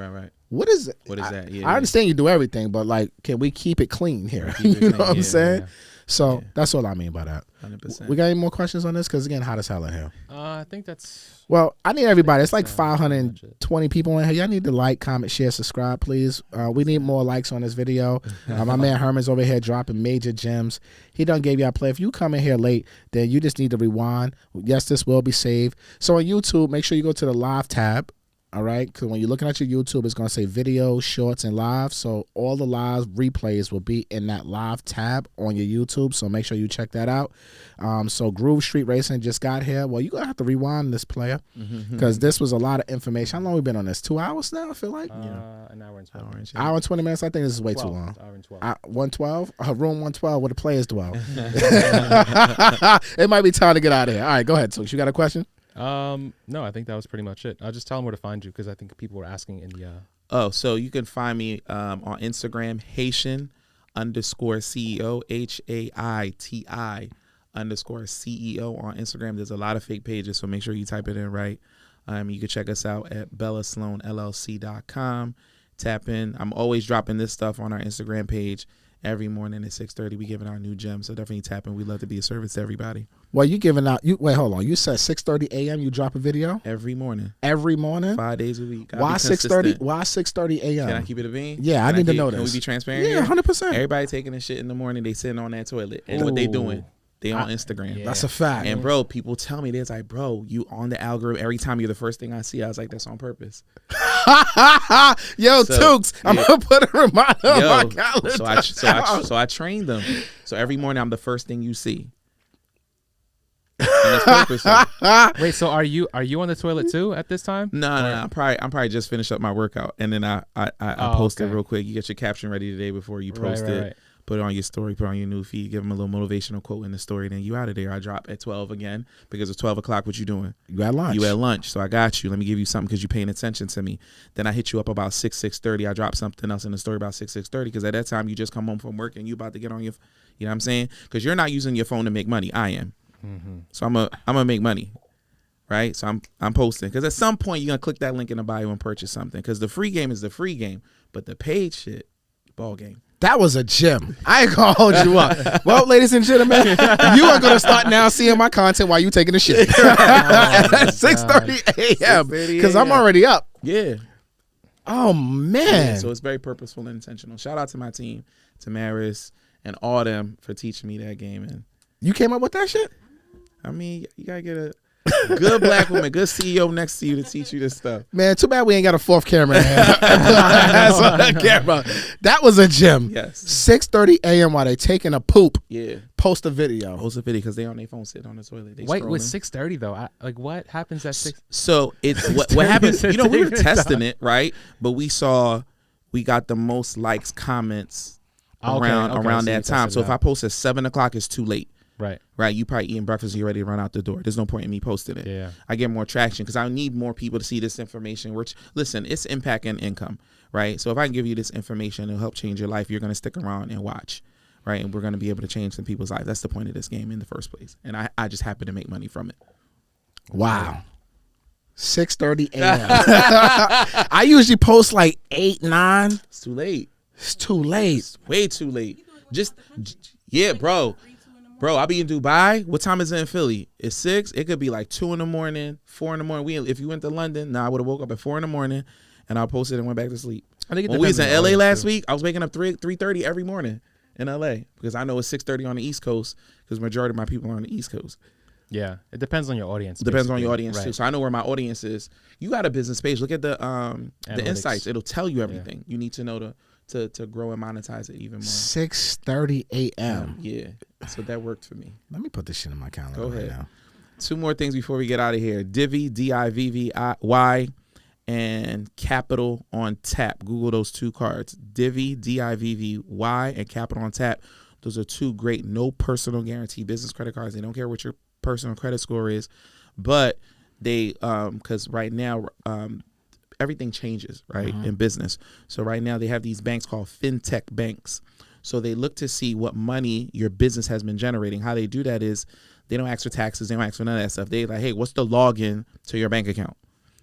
What is it? What is that? I understand you do everything, but like, can we keep it clean here? You know what I'm saying? So that's all I mean by that. 100%. We got any more questions on this? Because again, hot as hell in here. I think that's. Well, I need everybody. It's like 520 people in here. Y'all need to like, comment, share, subscribe, please. We need more likes on this video. My man Herman's over here dropping major gems. He done gave y'all play. If you come in here late, then you just need to rewind. Yes, this will be saved. So on YouTube, make sure you go to the live tab. All right, because when you're looking at your YouTube, it's going to say video, shorts, and live. So all the live replays will be in that live tab on your YouTube. So make sure you check that out. So Groove Street Racing just got here. Well, you're going to have to rewind this, player, because this was a lot of information. How long we been on this? 2 hours now, I feel like? An hour and 20 minutes. Hour and 20 minutes? I think this is way too long. Hour and 12. 112? Room 112 where the players dwell. It might be time to get out of here. All right, go ahead, Tooks. You got a question? No, I think that was pretty much it. I'll just tell them where to find you, because I think people were asking in the so you can find me on Instagram, Haitian _CEO, HAITI _ on Instagram. There's a lot of fake pages, so make sure you type it in right. You can check us out at bellasloanllc.com. Tap in. I'm always dropping this stuff on our Instagram page. Every morning at 6:30, we giving out new gems. So definitely tap in. We'd love to be a service to everybody. Well, you giving out. Wait, hold on. You said 6:30 a.m. You drop a video every morning. Every morning, 5 days a week. Why 6:30? Why 6:30 a.m.? Can I keep it a bean? Yeah, I need to know this. Can we be transparent? Yeah, 100%. Everybody taking this shit in the morning. They sitting on that toilet, and what they doing? They on Instagram. Yeah. That's a fact. And bro, people tell me this, like, bro, you on the algorithm every time you're the first thing I see. I was like, that's on purpose. Yo, Tooks, I'm gonna put a reminder on my calendar. So I trained them. So every morning I'm the first thing you see. And it's purpose. Wait, so are you on the toilet too at this time? No. I'm probably just finished up my workout, and then I post it real quick. You get your caption ready the day before you post it. Right. put it on your story, put it on your new feed, give them a little motivational quote in the story, then you out of there. I drop at 12 again because it's 12 o'clock. What you doing? You at lunch. You at lunch. So I got you. Let me give you something because you're paying attention to me. Then I hit you up about 6:30. I drop something else in the story about 6:30 because at that time you just come home from work and you about to get on your, you know what I'm saying? Because you're not using your phone to make money. I am. So I'm gonna make money. Right, so I'm posting because at some point you're gonna click that link in the bio and purchase something because the free game is the free game, but the paid shit, ball game. That was a gem. I ain't gonna hold you up. Well, ladies and gentlemen, you are gonna start now seeing my content while you taking a shit at 6:30 a.m. because I'm already up. Yeah. Oh man. Yeah, so it's very purposeful and intentional. Shout out to my team, to Maris and all them for teaching me that game. And you came up with that shit? I mean, you gotta get a good black woman, good CEO next to you to teach you this stuff. Man, too bad we ain't got a fourth camera in here. Camera. That was a gem. Yes. 6:30 a.m. while they taking a poop. Yeah. Post a video. Post a video because they on their phone sitting on the toilet. They Wait, scrolling. with 6:30 though, like what happens at 6? So it's what happens. You know, we were testing it, right? But we got the most likes, comments around that time. So if I post at 7 o'clock, it's too late. Right. You probably eating breakfast and you're ready to run out the door. There's no point in me posting it. Yeah. I get more traction because I need more people to see this information. Which, listen, it's impacting income, right? So if I can give you this information, it'll help change your life. You're going to stick around and watch, right? And we're going to be able to change some people's lives. That's the point of this game in the first place. And I just happen to make money from it. Wow. 6:30 a.m. I usually post like 8, 9. It's too late. It's too late. It's way too late. Yeah, bro. Bro, I'll be in Dubai. What time is it in Philly? It's 6. It could be like 2 in the morning, 4 in the morning. If you went to London, I would have woke up at 4 in the morning and I posted and went back to sleep. I think when we was in LA last week, I was waking up 3:30 every morning in LA because I know it's 6:30 on the East Coast because majority of my people are on the East Coast. Yeah, it depends on your audience. It depends on your audience too. So I know where my audience is. You got a business page. Look at the insights. It'll tell you everything you need to know to grow and monetize it even more. 6:30 a.m. Yeah. So that worked for me. Let me put this shit in my calendar. Go ahead. Right now. 2 more things before we get out of here. Divvy, DIVVY, and Capital on Tap. Google those 2 cards. Divvy, DIVVY, and Capital on Tap. Those are 2 great no personal guarantee business credit cards. They don't care what your personal credit score is, but they because right now everything changes, right, in business. So right now they have these banks called fintech banks. So they look to see what money your business has been generating. How they do that is they don't ask for taxes. They don't ask for none of that stuff. They like, hey, what's the login to your bank account?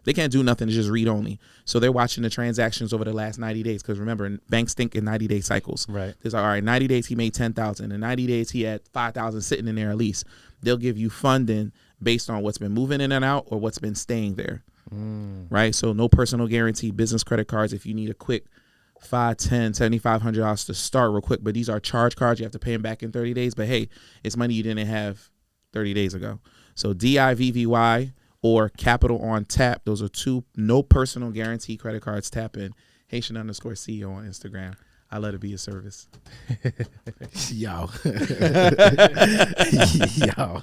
They can't do nothing. It's just read only. So they're watching the transactions over the last 90 days. Because remember, banks think in 90-day cycles. Right. It's like, all right, 90 days he made 10,000. In 90 days he had 5,000 sitting in there at least. They'll give you funding based on what's been moving in and out or what's been staying there. Right. So no personal guarantee business credit cards. If you need a quick $5, $10, $7,500 to start real quick, but these are charge cards. You have to pay them back in 30 days. But hey, it's money you didn't have 30 days ago. So DIVVY or Capital on Tap. Those are 2 no personal guarantee credit cards. Tap in Haitian_CEO on Instagram. I let it be a service. Yo. Yo.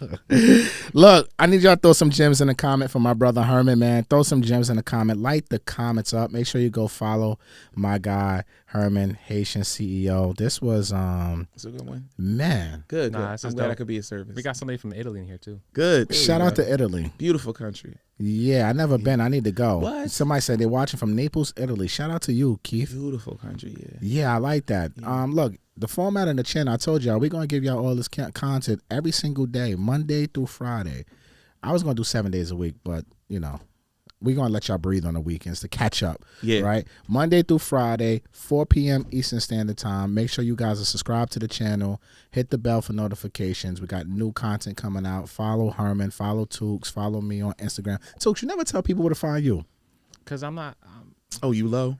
Look, I need y'all to throw some gems in the comment for my brother Herman, man. Throw some gems in the comment. Light the comments up. Make sure you go follow my guy, Herman, Haitian CEO. This was It's a good one. Man. Good. Nah, I'm glad I could be a service. We got somebody from Italy in here too. Good. Shout out to Italy. Beautiful country. Yeah, I never been. I need to go. What? Somebody said they're watching from Naples, Italy. Shout out to you, Keith. Beautiful country, yeah. Yeah, I like that. Yeah. Look, the format in the channel, I told y'all, we're going to give y'all all this content every single day, Monday through Friday. I was going to do 7 days a week, but, you know, we're going to let y'all breathe on the weekends to catch up. Yeah. Right? Monday through Friday, 4 p.m. Eastern Standard Time. Make sure you guys are subscribed to the channel. Hit the bell for notifications. We got new content coming out. Follow Herman. Follow Tooks. Follow me on Instagram. Tooks, you never tell people where to find you. Because I'm not. Oh, you low?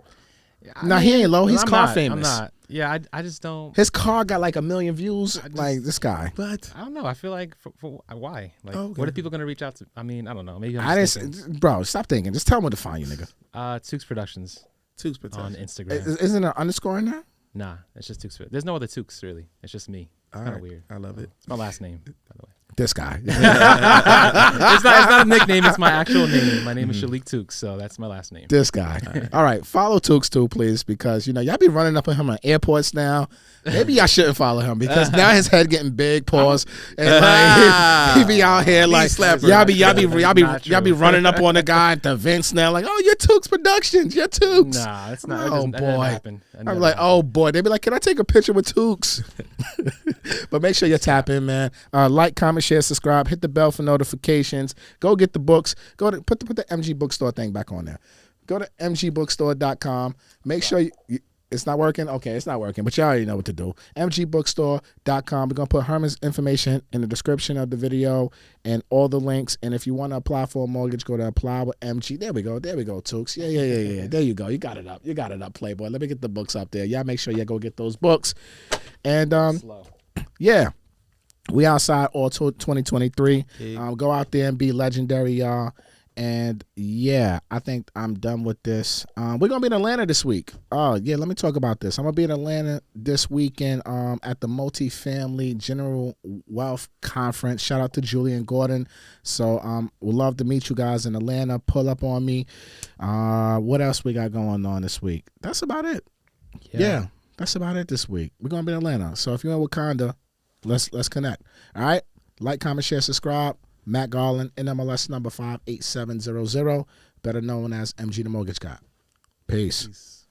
Nah, he ain't low. He's car not, famous. I'm not. Yeah, I just don't. His car got like 1 million views. Like this guy. But I don't know. I feel like for why? Like, Okay. what are people gonna reach out to? I mean, I don't know. Maybe I I'm just didn't, bro. Stop thinking. Just tell him where to find you, nigga. Tooks Productions Tooks on protection. Instagram. Isn't there an underscore in there? Nah, it's just Tooks. There's no other Tooks really. It's just me. It's kind of weird. I love it. It's my last name, by the way. This guy. It's not a nickname. It's my actual name. My name is Shalik Tukes, so that's my last name. This guy. All right. Follow Tukes too, please, because, y'all be running up on him at airports now. Maybe y'all shouldn't follow him because now his head getting big, pause. And like, he be out here like, y'all be running up on the guy at the events now like, oh, you're Tukes Productions. You're Tukes. Nah, it's not. Oh, boy. I'm like, oh, boy. They be like, can I take a picture with Tukes? But make sure you tap in, man. Like, comment, share, subscribe. Hit the bell for notifications. Go get the books. Go to put the MG Bookstore thing back on there. Go to mgbookstore.com. Make sure you it's not working. Okay, it's not working, but you already know what to do. mgbookstore.com. We're gonna put Herman's information in the description of the video and all the links. And if you want to apply for a mortgage, go to apply with MG. There we go, Tukes. Yeah. There you go. You got it up, Playboy. Let me get the books up there. Y'all make sure you go get those books. And yeah. We outside all 2023. Go out there and be legendary, y'all. And yeah, I think I'm done with this. We're gonna be in Atlanta this week. Oh yeah, let me talk about this. I'm gonna be in Atlanta this weekend at the Multifamily General Wealth Conference. Shout out to Julian Gordon. So we'd love to meet you guys in Atlanta. Pull up on me. What else we got going on this week? That's about it. Yeah, that's about it this week. We're gonna be in Atlanta. So if you're in Wakanda, let's connect. All right. Like, comment, share, subscribe. Matt Garland, NMLS number 58700, better known as MG the Mortgage Guy. Peace.